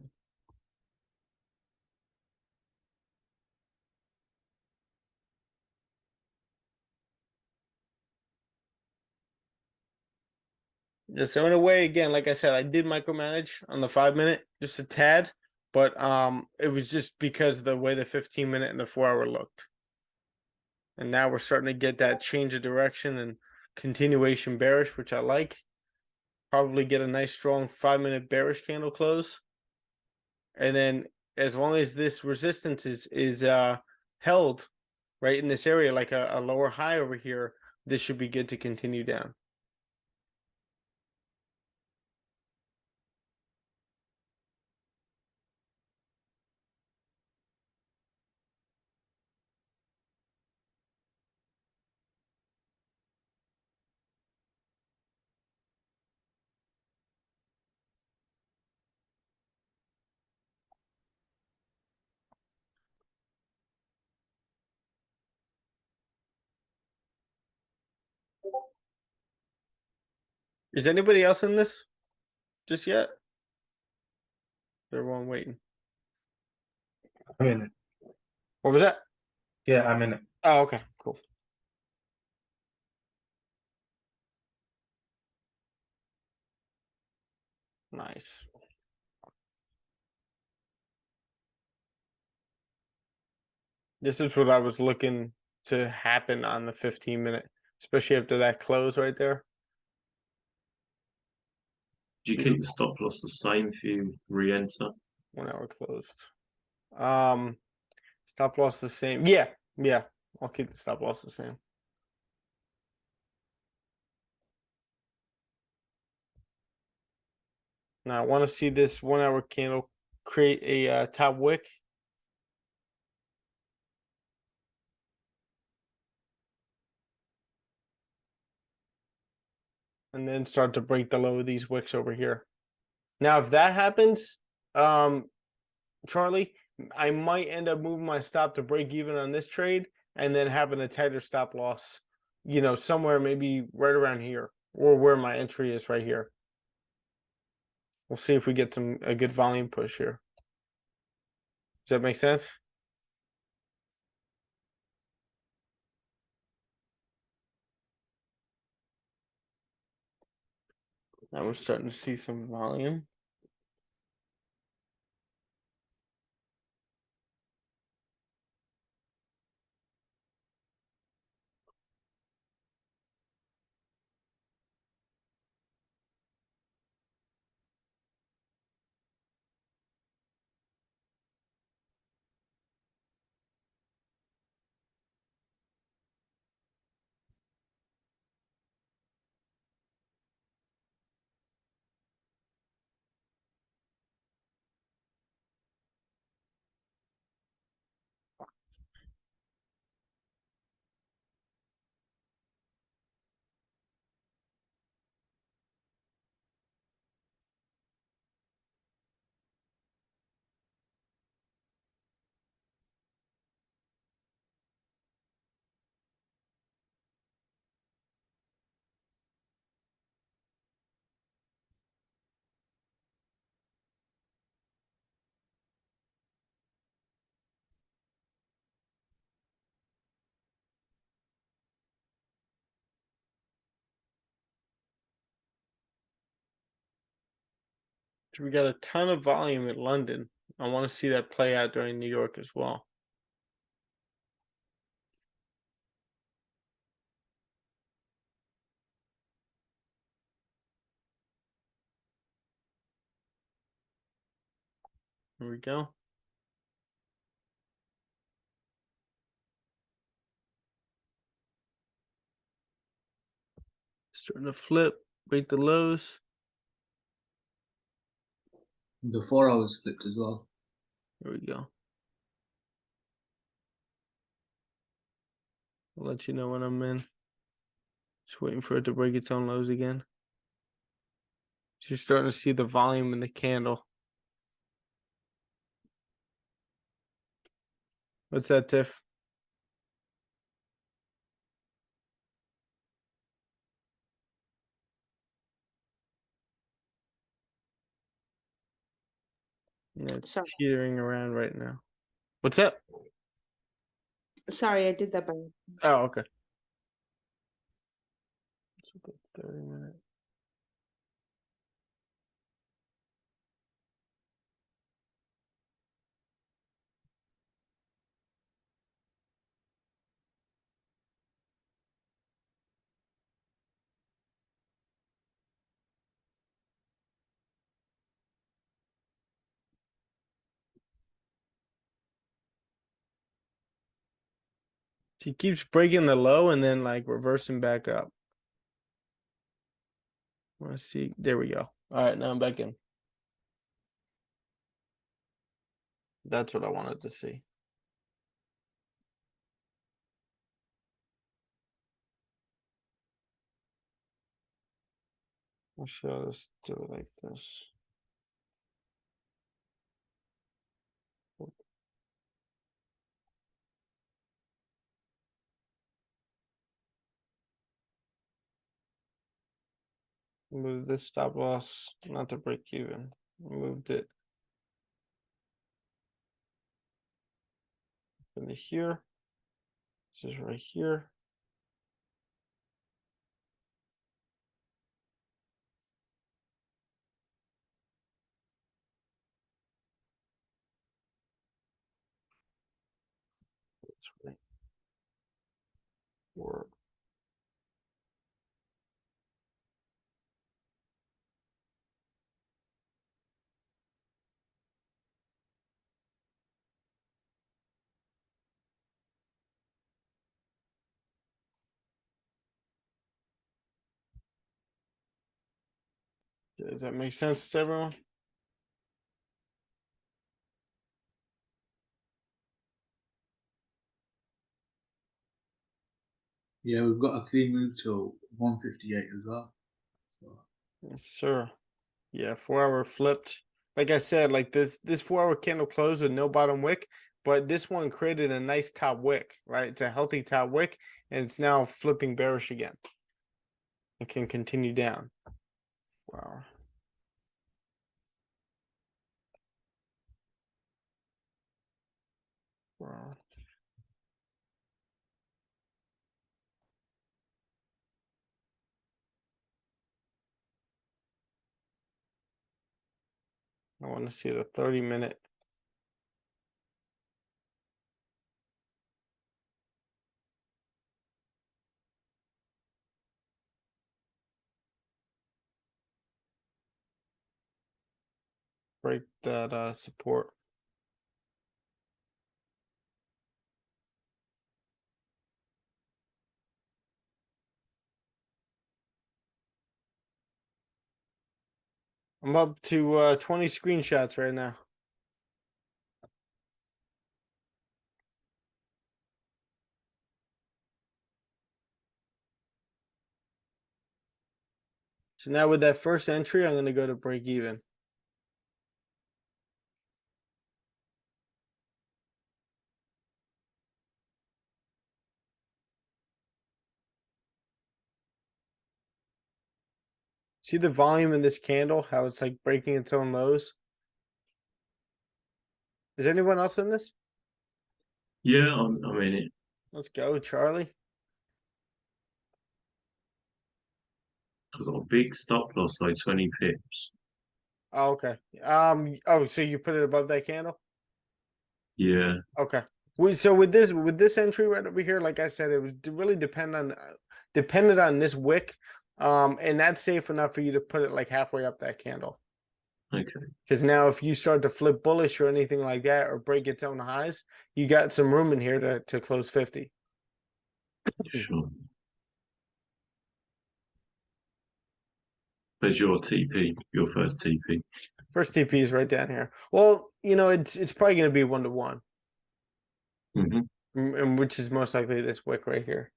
Yeah, so in a way, again, like I said, I did micromanage on the 5-minute just a tad, but it was just because of the way the 15-minute and the 4 hour looked. And now we're starting to get that change of direction and continuation bearish, which I like. Probably get a nice strong 5-minute bearish candle close. And then as long as this resistance is held right in this area, like a lower high over here, this should be good to continue down. Is anybody else in this just yet? Everyone waiting. I'm in it. What was that? Yeah, I'm in it. Oh, okay, cool. Nice. This is what I was looking to happen on the 15-minute, especially after that close right there. Do you keep the stop loss the same if you re-enter? 1 hour closed. Stop loss the same. Yeah, yeah. I'll keep the stop loss the same. Now I want to see this 1 hour candle create a top wick. And then start to break the low of these wicks over here. Now, if that happens, Charlie, I might end up moving my stop to break even on this trade and then having a tighter stop loss, you know, somewhere maybe right around here or where my entry is right here. We'll see if we get a good volume push here. Does that make sense? Now we're starting to see some volume. We got a ton of volume in London. I want to see that play out during New York as well. Here we go. Starting to flip, break the lows. The 4 hours flipped as well. Here we go. I'll let you know when I'm in. Just waiting for it to break its own lows again. So you're starting to see the volume in the candle. What's that, Tiff? Yeah, it's Sorry. teetering around right now. What's up? Sorry, I did that by. Oh, okay. Let's look at 30-minute. He keeps breaking the low and then like reversing back up. Let's see. There we go. All right, now I'm back in. That's what I wanted to see. I'll show this, do it like this. Move this stop loss, not to break even. Moved it. Into here. This is right here. That's right. Or does that make sense to everyone? Yeah, we've got a clean move till 158 as well. So Yes, sir. Yeah, 4 hour flipped. Like I said, like this 4 hour candle closed with no bottom wick, but this one created a nice top wick, right? It's a healthy top wick, and it's now flipping bearish again. It can continue down. Wow. Wow. I want to see the 30-minute. Break that support. I'm up to 20 screenshots right now. So now with that first entry, I'm going to go to break even. See the volume in this candle, how it's like breaking its own lows? Is anyone else in this? Yeah, I'm in it. Let's go, Charlie. I've got a big stop loss, like 20 pips. Oh, okay. Oh, so you put it above that candle? Yeah, Okay. So with this entry right over here, like I said, it was really dependent on this wick. And that's safe enough for you to put it like halfway up that candle. okay. Because now if you start to flip bullish or anything like that, or break its own highs, you got some room in here to close 50. Sure. Where's your TP? Your first TP? First TP is right down here. Well, it's probably going to be 1-to-1, Mm-hmm. and which is most likely this wick right here.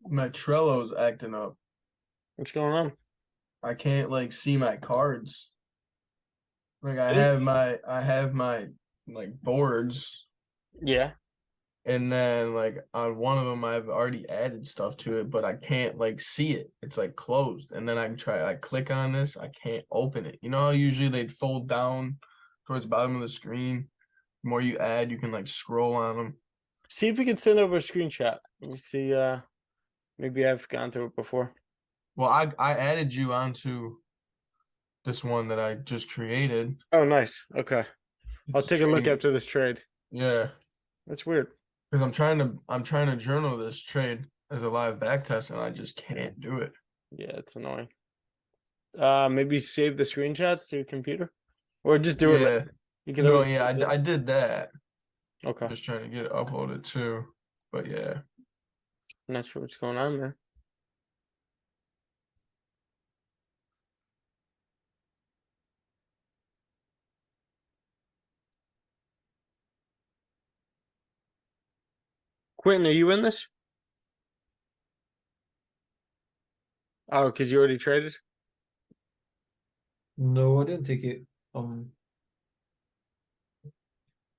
My Trello's acting up. What's going on? I can't like see my cards. Like I Really? have my like boards, Yeah. and then like on one of them I've already added stuff to it, but I can't like see it. It's like closed. And then I click on this, I can't open it. You know how usually they'd fold down towards the bottom of the screen. The more you add, you can like scroll on them. See if we can send over a screenshot. Let me see. Maybe I've gone through it before. Well, I added you onto this one that I just created. Oh, nice. Okay. I'll It's take a look trading. after this trade. Yeah, That's weird. because I'm trying to journal this trade as a live back test, and I just can't do it. Yeah, it's annoying. Maybe save the screenshots to your computer, or just do it. Yeah, You can no, always. yeah, I did that. Okay. Just trying to get it uploaded too, but yeah. I'm not sure what's going on, man. Quentin, are you in this? Oh, because you already traded. No, I didn't take it.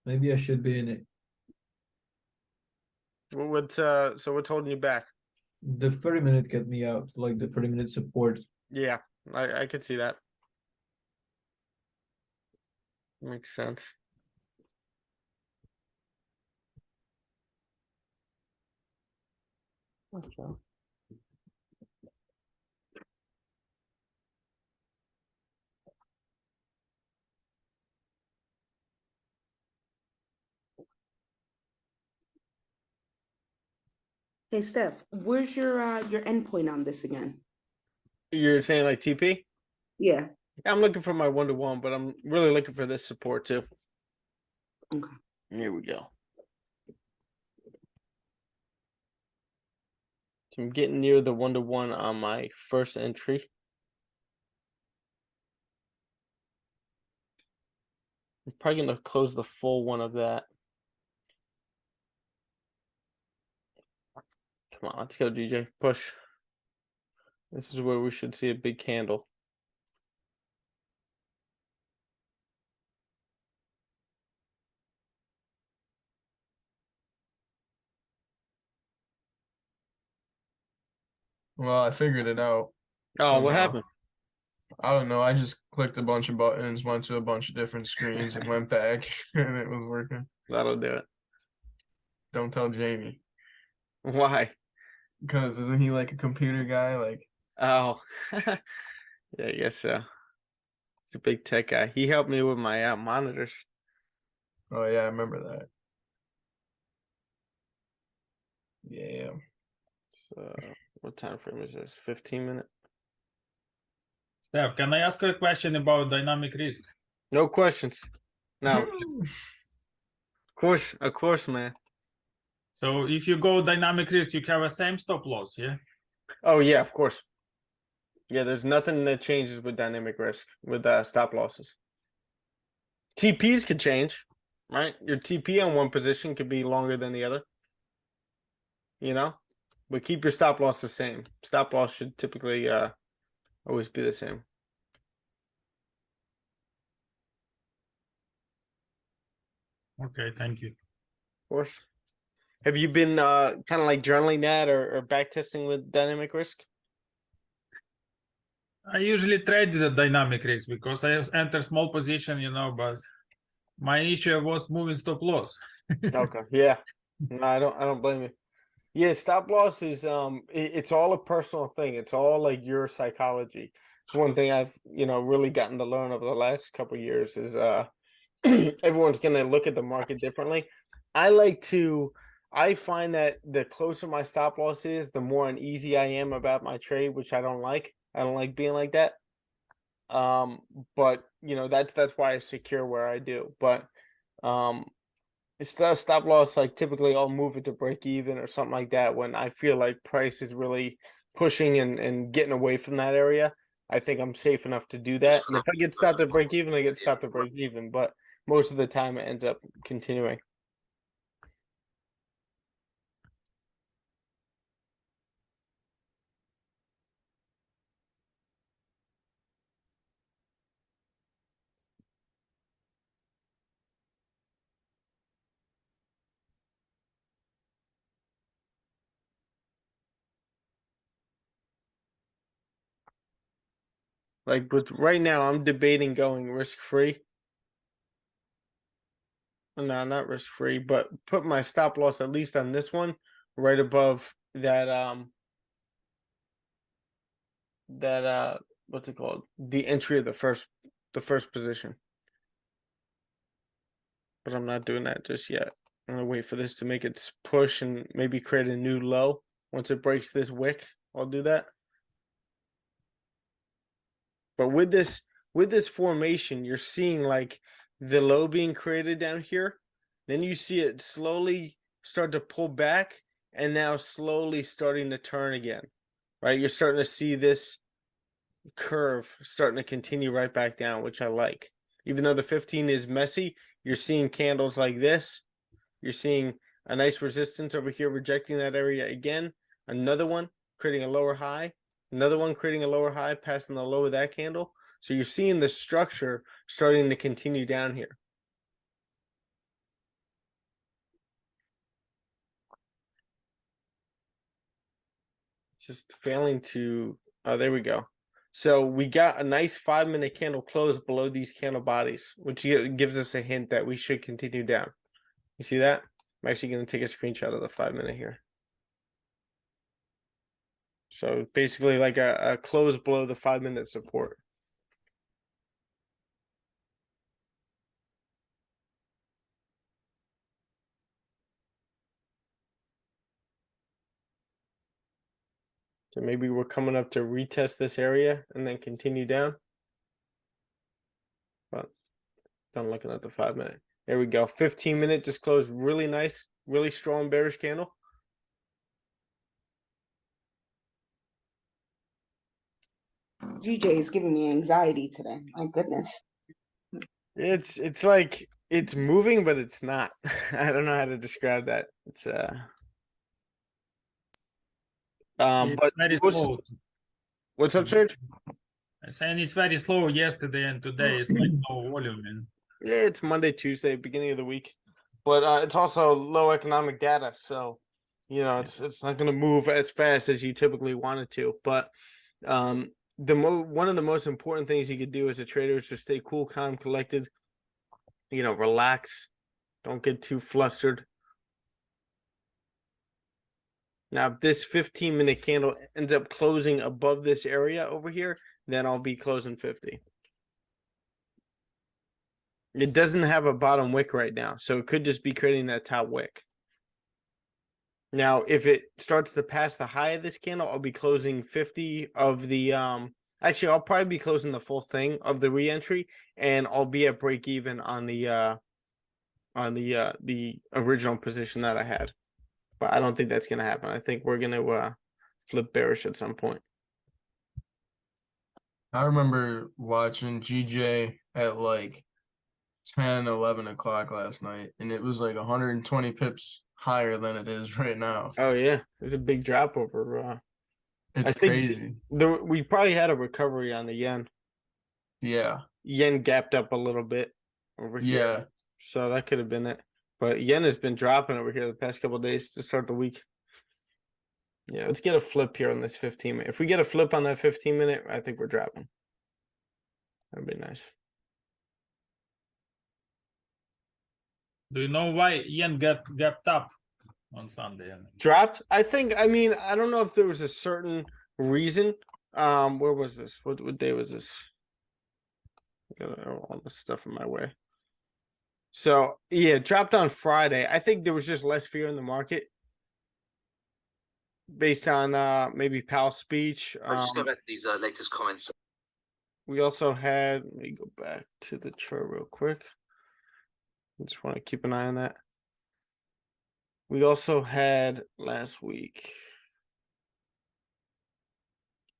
Maybe I should be in it. So what's holding you back? The 30-minute get me out, like the 30-minute support. Yeah, I could see that. Makes sense. Okay. Hey, Steph, where's your endpoint on this again? You're saying like TP? Yeah, I'm looking for my 1-to-1, but I'm really looking for this support too. Okay. Here we go. So I'm getting near the 1-to-1 on my first entry. I'm probably gonna close the full one of that. Come on, let's go, DJ. Push. This is where we should see a big candle. Well, I figured it out. Oh, what somehow. happened? I don't know. I just clicked a bunch of buttons, went to a bunch of different screens, and went back, and it was working. That'll do it. Don't tell Jamie, Why? because isn't he like a computer guy? Like, Oh, yeah, I guess so. He's a big tech guy. He helped me with my monitors. oh yeah, I remember that. Yeah. So, what time frame is this? 15 minute? Steph, can I ask you a question about dynamic risk? No questions. No, of course, man. So if you go dynamic risk, you have a same stop loss, yeah? Oh yeah, of course. Yeah, there's nothing that changes with dynamic risk with stop losses. TPs could change, right? Your TP on one position could be longer than the other. You know, but keep your stop loss the same. Stop loss should typically always be the same. Okay, thank you. Of course. Have you been kind of like journaling that or back testing with dynamic risk? I usually trade the dynamic risk because I enter small position, but my issue was moving stop loss. Okay. Yeah. No, I don't blame you. Yeah, stop loss is it's all a personal thing. It's all like your psychology. It's one thing I've, really gotten to learn over the last couple of years is everyone's gonna look at the market differently. I find that the closer my stop loss is, the more uneasy I am about my trade, which I don't like. I don't like being like that. But that's why I secure where I do. But it's the stop loss, like typically I'll move it to break even or something like that when I feel like price is really pushing and getting away from that area. I think I'm safe enough to do that. And if I get stopped at break even, I get stopped at break even. But most of the time it ends up continuing. Like, but right now I'm debating going risk free. No, not risk free, but put my stop loss at least on this one right above that what's it called? The entry of the first position. But I'm not doing that just yet. I'm gonna wait for this to make its push and maybe create a new low. Once it breaks this wick, I'll do that. But with this formation, you're seeing like the low being created down here. Then you see it slowly start to pull back and now slowly starting to turn again. Right? You're starting to see this curve starting to continue right back down, which I like. Even though the 15 is messy, you're seeing candles like this. You're seeing a nice resistance over here rejecting that area again. Another one creating a lower high. Another one creating a lower high, passing the low of that candle. So you're seeing the structure starting to continue down here. just failing to, oh, there we go. So we got a nice 5-minute candle close below these candle bodies, which gives us a hint that we should continue down. You see that? I'm actually going to take a screenshot of the 5-minute here. So basically like a close below the 5-minute support. So maybe we're coming up to retest this area and then continue down. But done looking at the 5-minute. There we go. 15-minute just closed really nice, really strong bearish candle. GJ is giving me anxiety today. My goodness. It's like it's moving, but it's not. I don't know how to describe that. It's It's but very most, slow. what's up, Serge? I'm saying it's very slow yesterday and today it's like no volume. And Yeah, it's Monday, Tuesday, beginning of the week. But it's also low economic data, so you know it's not gonna move as fast as you typically want it to. But one of the most important things you could do as a trader is to stay cool, calm, collected. You know, relax. Don't get too flustered. Now, if this 15-minute candle ends up closing above this area over here, then I'll be closing 50. It doesn't have a bottom wick right now, so it could just be creating that top wick. Now, if it starts to pass the high of this candle, I'll be closing 50 of the actually I'll probably be closing the full thing of the re-entry, and I'll be at break even on the original position that I had. But I don't think that's gonna happen. I think we're gonna flip bearish at some point. I remember watching GJ at like 10, 11 o'clock last night, and it was like 120 pips higher than it is right now. Oh yeah, there's a big drop over. It's I think crazy. we probably had a recovery on the yen. Yeah. Yen gapped up a little bit over here, Yeah. so that could have been it. But yen has been dropping over here the past couple of days to start the week. Yeah, let's get a flip here on this 15-minute. If we get a flip on that 15-minute, I think we're dropping. That'd be nice. do you know why yen gapped up on Sunday? Dropped. I think. I mean, I don't know if there was a certain reason. Where was this? What day was this? I got all this stuff in my way. So yeah, it dropped on Friday. I think there was just less fear in the market based on maybe Powell's speech. I just got these latest comments. We also had. Let me go back to the chart real quick. I just want to keep an eye on that. We also had last week.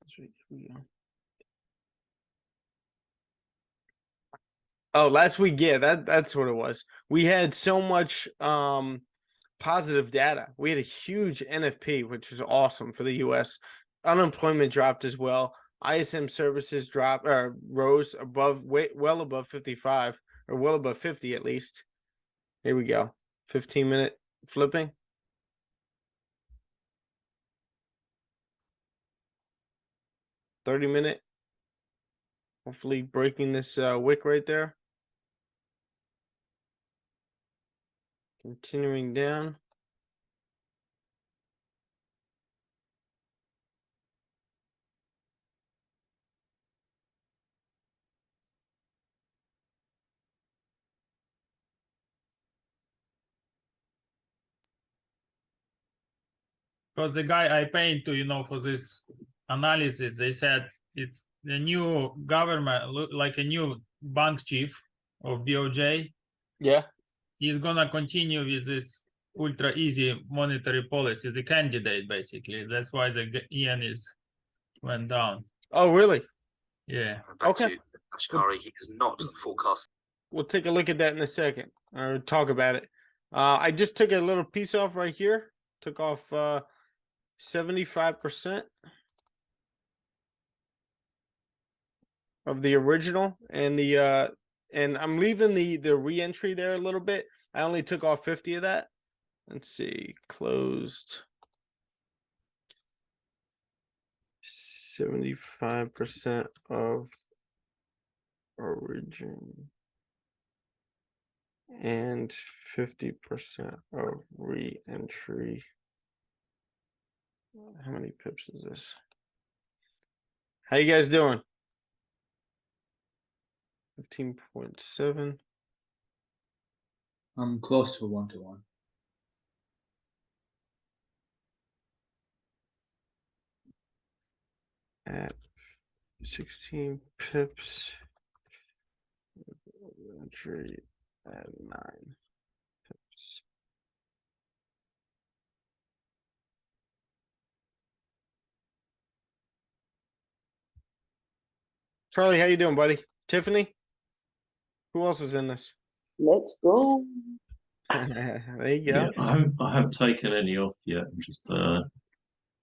Here we go. Oh, last week, yeah, that's what it was. We had so much positive data. We had a huge NFP, which is awesome for the US. Unemployment dropped as well. ISM services dropped or rose above well above 55 or well above 50 at least. Here we go. 15-minute flipping. $30-minute. Hopefully breaking this wick right there. Continuing down. Because the guy I paid to, for this analysis, they said it's the new government, like a new bank chief of BOJ. Yeah. He's gonna continue with this ultra easy monetary policy, the candidate basically. That's why the yen went down. Oh, really? Yeah. Okay. Ashkari, he is not forecast. We'll take a look at that in a second or talk about it. I just took a little piece off right here. Took off 75% of the original and the and I'm leaving the re-entry there a little bit. I only took off 50 of that. Let's see, closed. 75% of origin and 50% of re-entry. How many pips is this? How you guys doing? 15.7. I'm close to a 1-to-1. At 16 pips. Entry at 9 pips. Charlie, how you doing, buddy? Tiffany? Who else is in this? Let's go. There you Yeah, go. I haven't taken any off yet. I'm just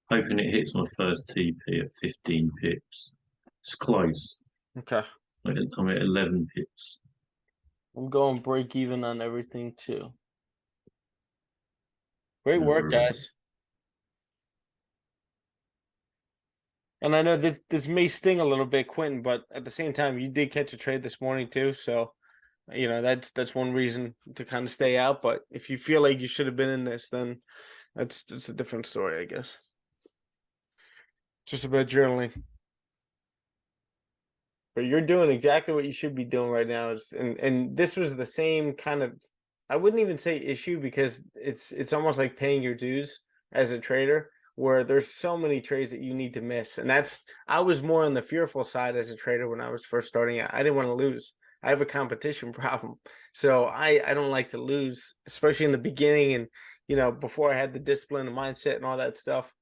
hoping it hits my first TP at 15 pips. It's close. Okay. I'm at 11 pips. I'm going break even on everything too. Great No work, worries. guys. And I know this may sting a little bit, Quentin, but at the same time, you did catch a trade this morning too. So, you know, that's one reason to kind of stay out. But if you feel like you should have been in this, then that's a different story, I guess. Just about journaling. But you're doing exactly what you should be doing right now. And this was the same kind of, I wouldn't even say issue, because it's almost like paying your dues as a trader, where there's so many trades that you need to miss. And I was more on the fearful side as a trader when I was first starting out. I didn't want to lose. I have a competition problem. So I don't like to lose, especially in the beginning, and you know, before I had the discipline and mindset and all that stuff.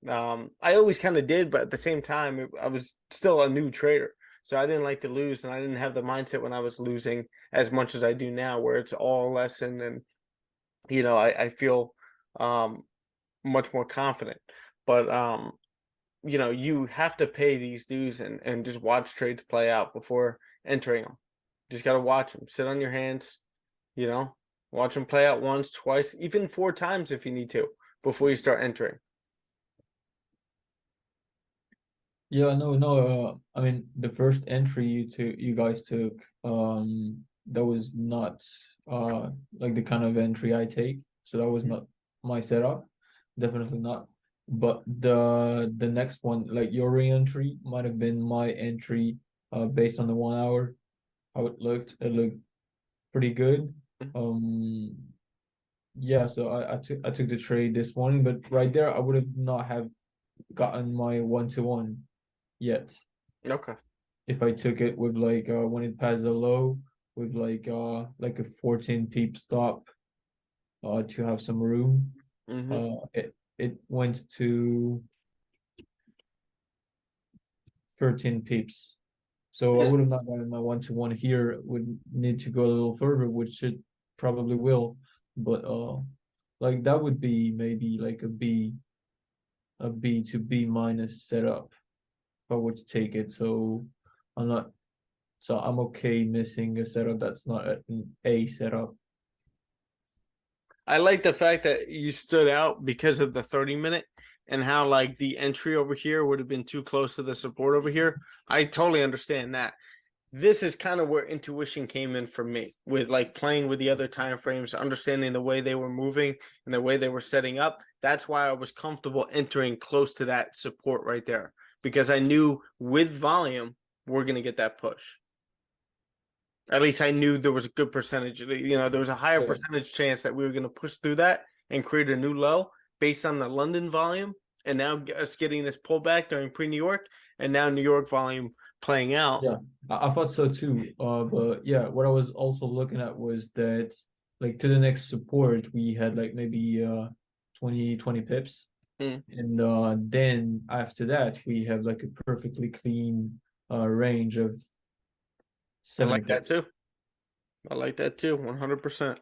I always kind of did, but at the same time, I was still a new trader. So I didn't like to lose, and I didn't have the mindset when I was losing as much as I do now, where it's all a lesson, and you know, I feel much more confident. But you know, you have to pay these dues and just watch trades play out before entering them. Just gotta watch them, sit on your hands, you know, watch them play out once, twice, even 4 times if you need to before you start entering. Yeah, no. I mean, the first entry you guys took, that was not like the kind of entry I take. So that was not my setup, definitely not. But the next one, like your re-entry, might have been my entry, based on the 1 hour, how it looked. It looked pretty good. Yeah. So I took the trade this morning, but right there I would have not have gotten my 1-to-1 yet Okay. if I took it with like when it passed the low with like a 14 peep stop to have some room. It went to 13 peeps. So I Yeah. would have not gotten my 1-to-1 here, would need to go a little further, which it probably will. But like that would be maybe like a B to B minus setup if I were to take it. So I'm not So I'm okay missing a setup that's not an A setup. I like the fact that you stood out because of the 30-minute and how like the entry over here would have been too close to the support over here. I totally understand that. This is kind of where intuition came in for me, with like playing with the other time frames, understanding the way they were moving and the way they were setting up. That's why I was comfortable entering close to that support right there, because I knew with volume we're going to get that push. At least I knew there was a good percentage. You know, there was a higher percentage chance that we were going to push through that and create a new low based on the London volume, and now us getting this pullback during pre-New York, and now New York volume playing out. Yeah, I thought so too. But yeah, what I was also looking at was that like to the next support we had like maybe 20 pips. And then after that we have like a perfectly clean range of I 70 like that pips. too. I like that too, 100%.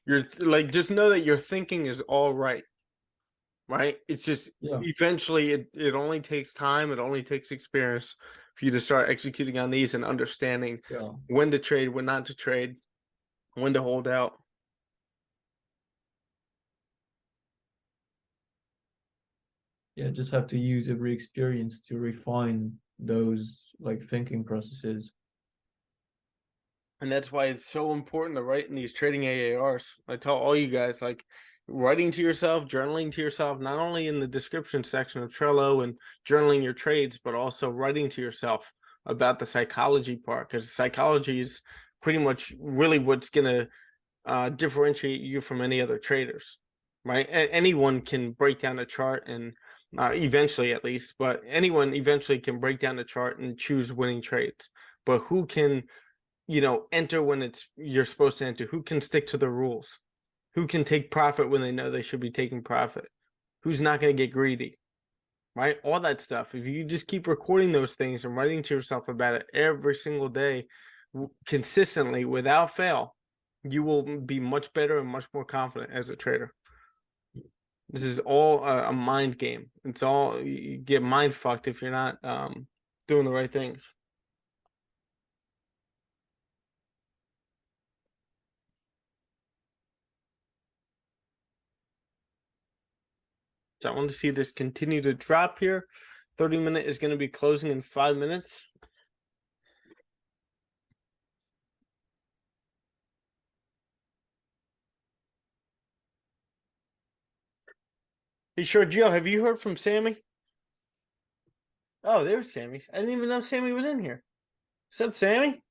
You're like, just know that your thinking is all right. Right? It's just eventually it only takes time, it only takes experience for you to start executing on these and understanding when to trade, when not to trade, when to hold out. Yeah, just have to use every experience to refine those like thinking processes. And that's why it's so important to write in these trading AARs. I tell all you guys, like, writing to yourself, journaling to yourself, not only in the description section of Trello and journaling your trades, but also writing to yourself about the psychology part, because psychology is pretty much really what's going to differentiate you from any other traders, right? Anyone can break down a chart and eventually, at least, but anyone eventually can break down the chart and choose winning trades. But who can, enter when you're supposed to enter? Who can stick to the rules? Who can take profit when they know they should be taking profit? Who's not going to get greedy? Right? All that stuff. If you just keep recording those things and writing to yourself about it every single day, consistently, without fail, you will be much better and much more confident as a trader. This is all a mind game. It's all, you get mind fucked if you're not doing the right things. So I want to see this continue to drop here. 30-minute is going to be closing in 5 minutes. Hey, sure, Gio, have you heard from Sammy? Oh, there's Sammy. I didn't even know Sammy was in here. What's up, Sammy? I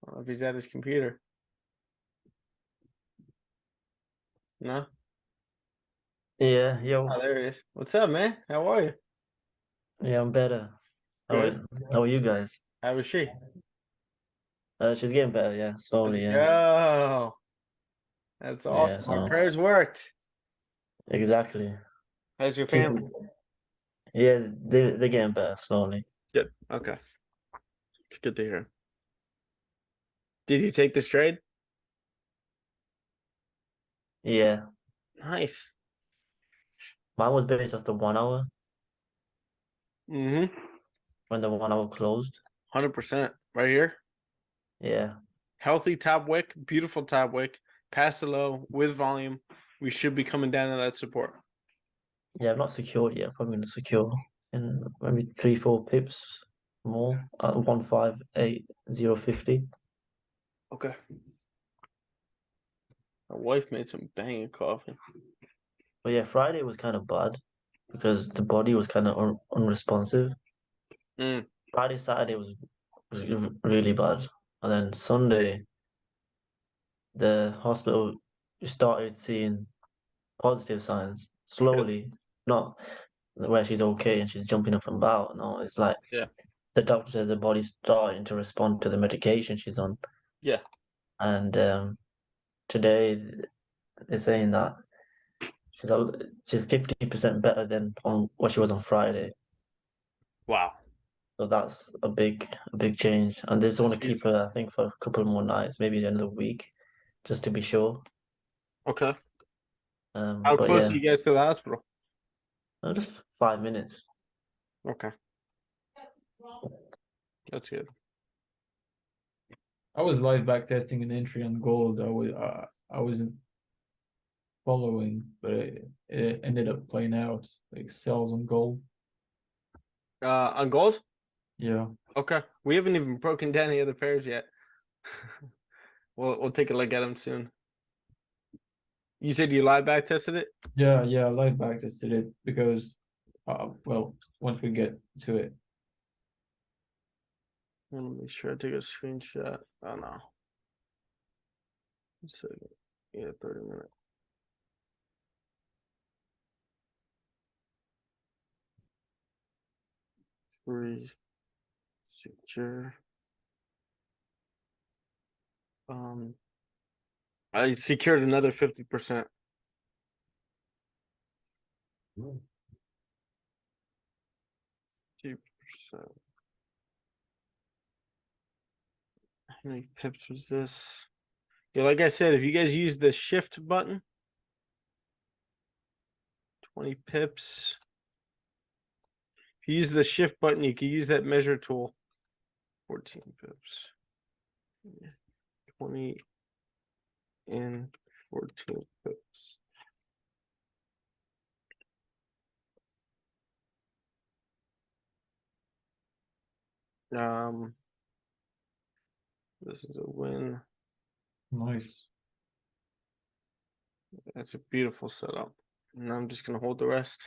don't know if he's at his computer. No? Yeah, yo, Oh, there he is. What's up, man? How are you? yeah, I'm better. Good. How are you guys? How was she? She's getting better, yeah, Let's slowly, yeah. go. That's Yeah, awesome. Our so prayers worked. exactly. How's your Keep, family? yeah, they're getting better slowly. Good. Okay. It's good to hear. Did you take this trade? Yeah. Nice. Mine was based off the 1 hour Mm-hmm. when the 1 hour closed. 100%. Right here. Yeah. Healthy top wick, beautiful top wick, pass the low with volume. We should be coming down to that support. Yeah, I'm not secured yet. Probably gonna secure in maybe 3-4 pips more at 158.050. Okay. My wife made some banging coffee. But yeah, Friday was kind of bad because the body was kind of unresponsive. Mm. Friday, Saturday was really bad, and then Sunday, the hospital started seeing positive signs slowly, not where she's okay and she's jumping up and about. No, it's like Yeah. the doctor says the body's starting to respond to the medication she's on. Yeah. And today they're saying that she's 50% better than on what she was on Friday. Wow. So that's a big change. And they just want to That's keep huge. her, I think, for a couple more nights, maybe another week, just to be sure. Okay. How But close yeah, are you guys to the hospital? just 5 minutes. Okay. That's good. I was live back testing an entry on gold. I wasn't following, but it ended up playing out like sells on gold. On gold? Yeah. Okay. We haven't even broken down the other pairs yet. We'll take a look at them soon. You said you live back tested it? Yeah, I live back tested it because well, once we get to it. Let me make sure I take a screenshot. Oh no. So yeah, 30-minute. Free secure. I secured another 50%. Hmm. 2%. How many pips was this? Yeah, like I said, if you guys use the shift button, 20 pips. If you use the shift button, you can use that measure tool. 14 pips. 20 and 14 pips. This is a win. Nice. That's a beautiful setup. And I'm just gonna hold the rest.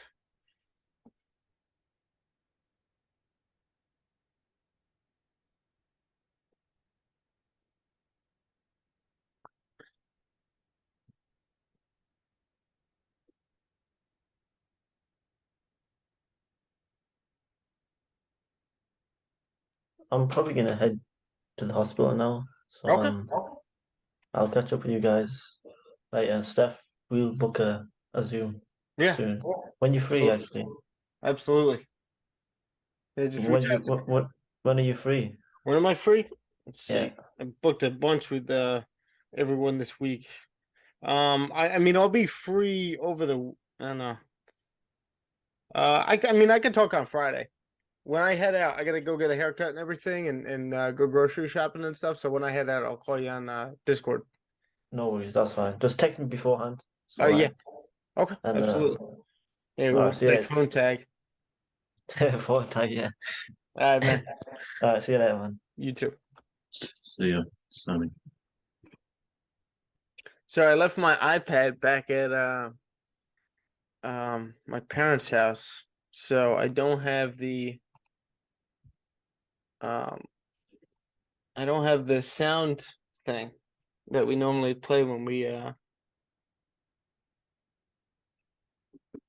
I'm probably gonna head to the hospital now. So Okay. I'll catch up with you guys later. Steph, we'll book a Zoom Yeah. soon. When you're free, actually. Absolutely. Yeah, just reach out to me. When are you free? When am I free? Let's see. Yeah. I booked a bunch with everyone this week. I mean I'll be free over the I don't know. I mean I can talk on Friday. When I head out, I gotta go get a haircut and everything and go grocery shopping and stuff. So when I head out, I'll call you on Discord. No worries, that's fine. Just text me beforehand. Oh yeah. Okay, And absolutely. Yeah, alright, we'll see you play later. phone tag. Phone tag, yeah. All right, man. Alright, see you later, man. You too. See ya, Sammy. So I left my iPad back at my parents' house. So I don't have the sound thing that we normally play when we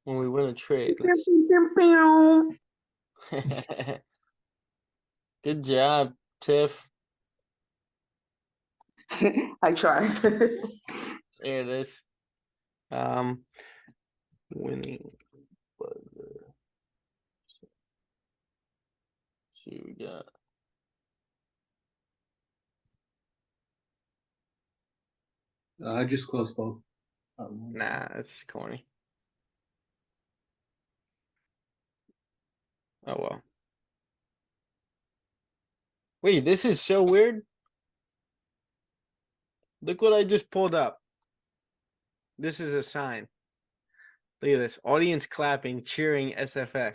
win a trade. Good job, Tiff. I tried. There it is. Winning buzzer. See what we got. I just closed though. Nah, it's corny. Oh well. Wait, this is so weird. Look what I just pulled up. This is a sign. Look at this. Audience clapping, cheering SFX.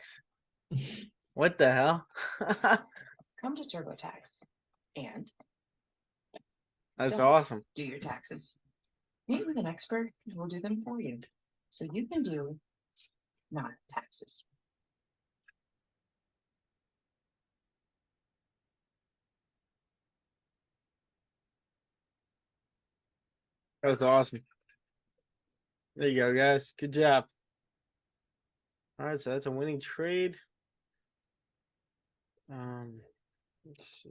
What the hell? Come to TurboTax and That's don't awesome. do your taxes. Meet with an expert who will do them for you, so you can do not taxes. That's awesome. There you go, guys. Good job. All right, so that's a winning trade. Let's see.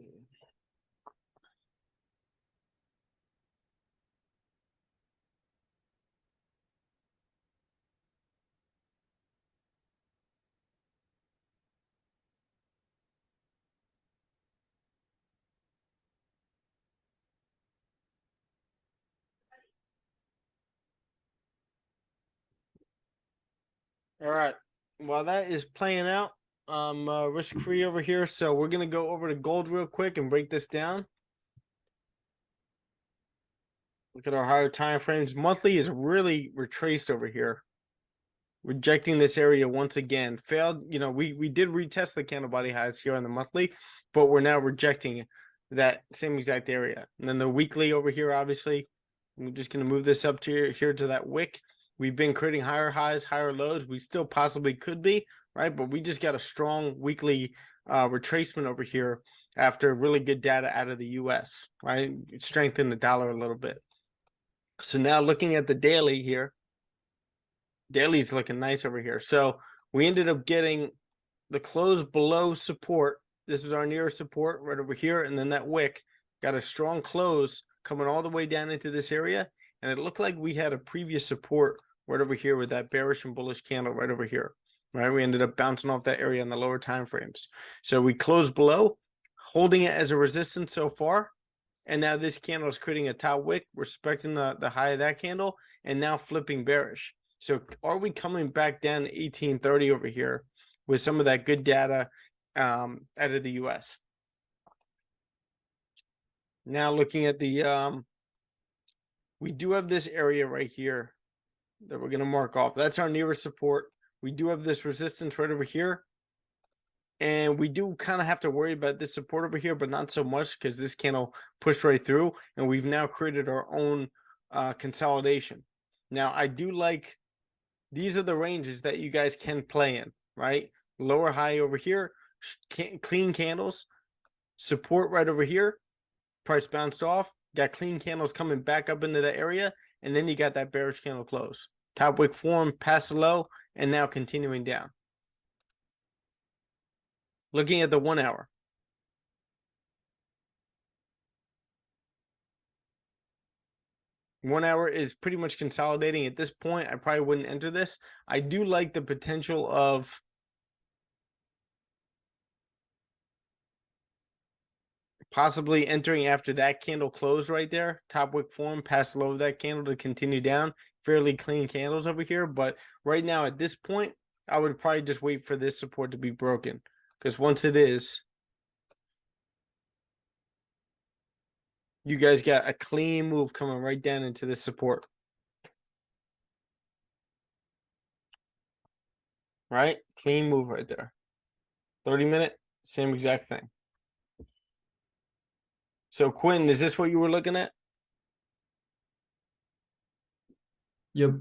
All right. While that is playing out, I'm risk-free over here, so we're gonna go over to gold real quick and break this down. Look at our higher time frames. Monthly is really retraced over here. Rejecting this area once again. Failed, we did retest the candle body highs here on the monthly, but we're now rejecting that same exact area. And then the weekly over here, obviously, we're just gonna move this up to here to that wick. We've been creating higher highs, higher lows. We still possibly could be, right? But we just got a strong weekly retracement over here after really good data out of the US, right? Strengthened the dollar a little bit. So now looking at the daily here, daily's looking nice over here. So we ended up getting the close below support. This is our nearest support right over here. And then that wick got a strong close coming all the way down into this area. And it looked like we had a previous support right over here with that bearish and bullish candle right over here. Right, we ended up bouncing off that area in the lower time frames. So we closed below, holding it as a resistance so far. And now this candle is creating a top wick, respecting the high of that candle, and now flipping bearish. So are we coming back down to 1830 over here with some of that good data out of the US? Now looking at the we do have this area right here that we're going to mark off. That's our nearest support. We do have this resistance right over here. And we do kind of have to worry about this support over here, but not so much because this candle pushed right through and we've now created our own consolidation. Now, I do like, these are the ranges that you guys can play in, right? Lower high over here, clean candles, support right over here, price bounced off, got clean candles coming back up into the area, and then you got that bearish candle close. Top wick form, pass the low, and now continuing down. Looking at the 1 hour. One hour is pretty much consolidating at this point. I probably wouldn't enter this. I do like the potential of possibly entering after that candle closed right there. Top wick form, pass low of that candle to continue down. Fairly clean candles over here. But right now at this point, I would probably just wait for this support to be broken. Because once it is, you guys got a clean move coming right down into this support. Right? Clean move right there. 30-minute, same exact thing. So Quinn, is this what you were looking at? Yep.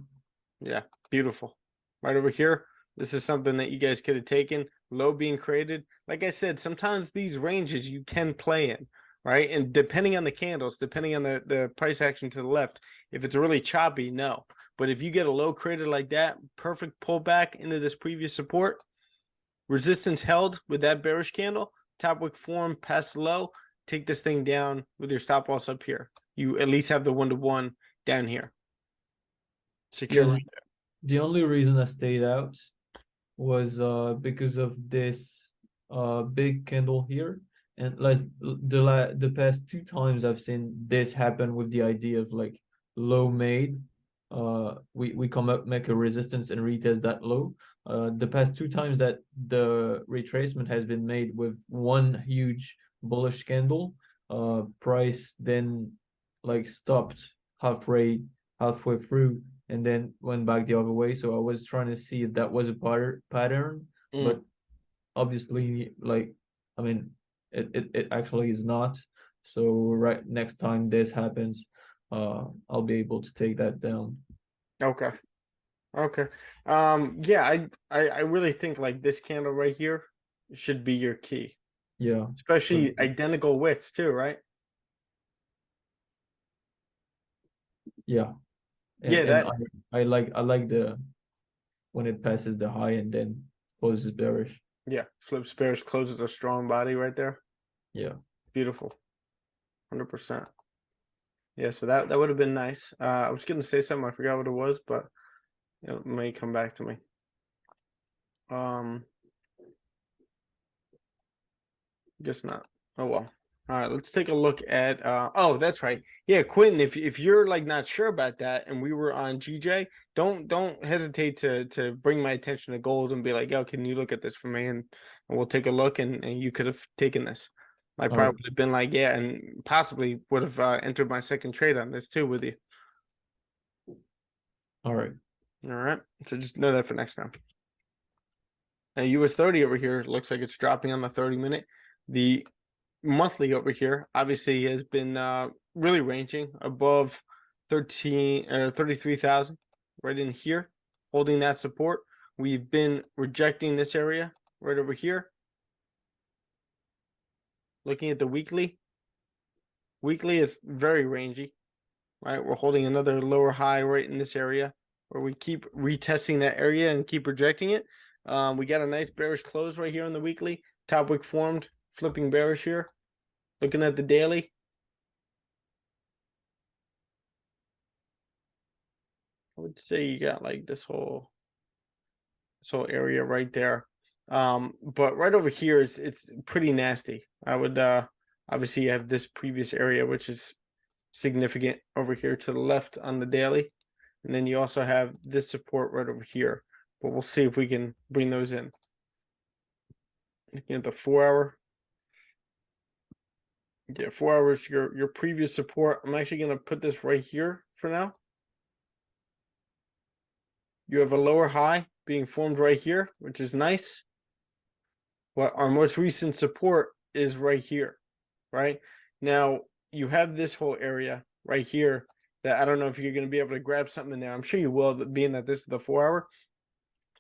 Yeah, beautiful. Right over here. This is something that you guys could have taken. Low being created. Like I said, sometimes these ranges you can play in, right? And depending on the candles, depending on the price action to the left, if it's really choppy, no. But if you get a low created like that, perfect pullback into this previous support, resistance held with that bearish candle, top wick form, pass low, take this thing down with your stop loss up here. You at least have the 1-to-1 down here. Secure Yeah, right the only reason I stayed out was because of this big candle here, and like the past 2 times I've seen this happen with the idea of like low made. We come up, make a resistance and retest that low. The past 2 times that the retracement has been made with one huge bullish candle, price then like stopped halfway through and then went back the other way. So I was trying to see if that was a pattern, but obviously, like, I mean, it actually is not. So right next time this happens, I'll be able to take that down. Okay. Okay. Yeah, I really think like this candle right here should be your key. Yeah. Especially identical wicks too, right? Yeah. Yeah, And that I like the when it passes the high and then closes bearish. yeah, flips bearish, closes a strong body right there. Yeah. Beautiful. 100%. Yeah, so that would have been nice. I was gonna say something, I forgot what it was, but it may come back to me. Guess not. Oh well. All right, let's take a look at oh, that's right. Yeah, Quentin, if you're like not sure about that and we were on GJ, don't hesitate to bring my attention to gold and be like, yo, can you look at this for me? And we'll take a look and you could have taken this. I probably would have been like, yeah, and possibly would have entered my second trade on this too with you. All right. All right. So just know that for next time. Now US 30 over here looks like it's dropping on the 30-minute. The monthly over here obviously has been really ranging above 33,000 right in here, holding that support. We've been rejecting this area right over here. Looking at the weekly is very rangy, right? We're holding another lower high right in this area where we keep retesting that area and keep rejecting it. We got a nice bearish close right here on the weekly. Top wick formed, flipping bearish here. Looking at the daily. I would say you got like this whole area right there. But right over here it's pretty nasty. I would obviously you have this previous area which is significant over here to the left on the daily. And then you also have this support right over here. But we'll see if we can bring those in. Looking at the 4 hour. Yeah, 4 hours, your previous support. I'm actually gonna put this right here for now. You have a lower high being formed right here, which is nice. Well, our most recent support is right here, right? Now you have this whole area right here that I don't know if you're going to be able to grab something in there. I'm sure you will, being that this is the 4 hour.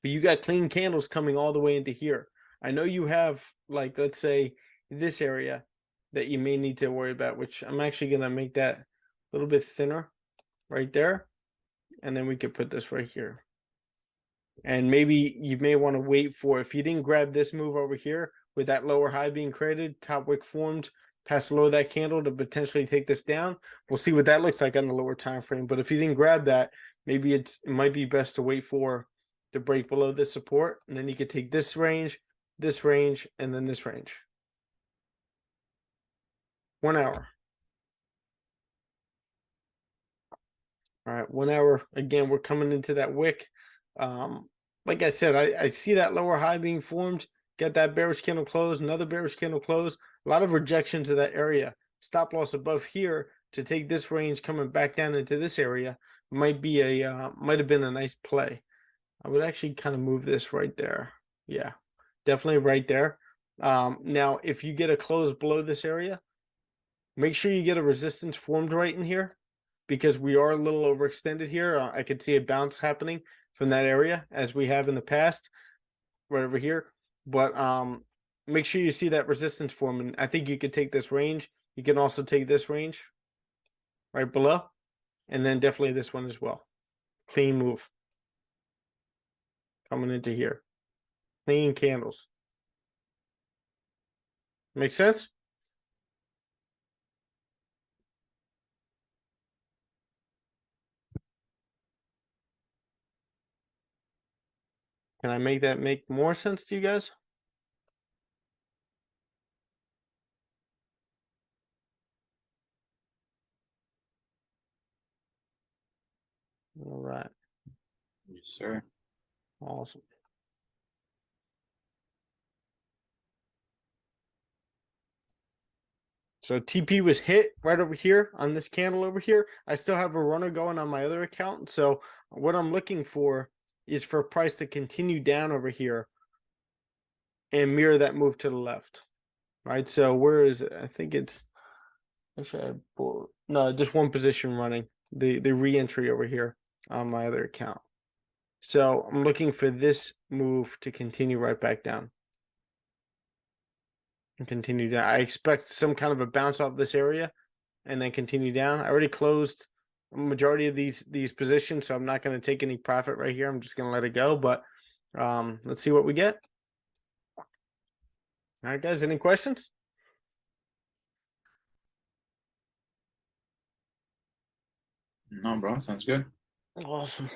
But you got clean candles coming all the way into here. I know you have, like, let's say this area that you may need to worry about, which I'm actually going to make that a little bit thinner right there. And then we could put this right here. And maybe you may want to wait for, if you didn't grab this move over here with that lower high being created, top wick formed, pass below that candle to potentially take this down. We'll see what that looks like on the lower time frame. But if you didn't grab that, maybe it might be best to wait for the break below this support, and then you could take this range, and then this range. 1 hour. All right, 1 hour. Again, we're coming into that wick. Like I said, I see that lower high being formed. Get that bearish candle close, another bearish candle close. A lot of rejection to that area. Stop loss above here to take this range coming back down into this area might be a might have been a nice play. I would actually kind of move this right there. Yeah, definitely right there. Now, if you get a close below this area, make sure you get a resistance formed right in here, because we are a little overextended here. I could see a bounce happening from that area as we have in the past, right over here. But make sure you see that resistance form. And I think you could take this range. You can also take this range right below, and then definitely this one as well. Clean move coming into here. Clean candles. Make sense? Can I make that make more sense to you guys? All right. Yes, sir. Awesome. So TP was hit right over here on this candle over here. I still have a runner going on my other account. So what I'm looking for is for price to continue down over here and mirror that move to the left. Right. So where is it? I think it's actually no, just one position running. The re-entry over here on my other account. So I'm looking for this move to continue right back down. And continue down. I expect some kind of a bounce off this area and then continue down. I already closed a majority of these positions, so I'm not going to take any profit right here. I'm just going to let it go. But let's see what we get. All right, guys, any questions? No, bro, sounds good. Awesome.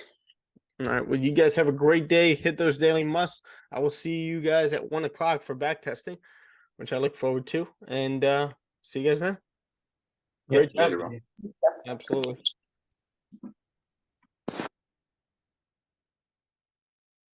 All right, well, you guys have a great day. Hit those daily musts. I will see you guys at 1 o'clock for back testing, which I look forward to. And see you guys then. Great job. Later, bro. Absolutely.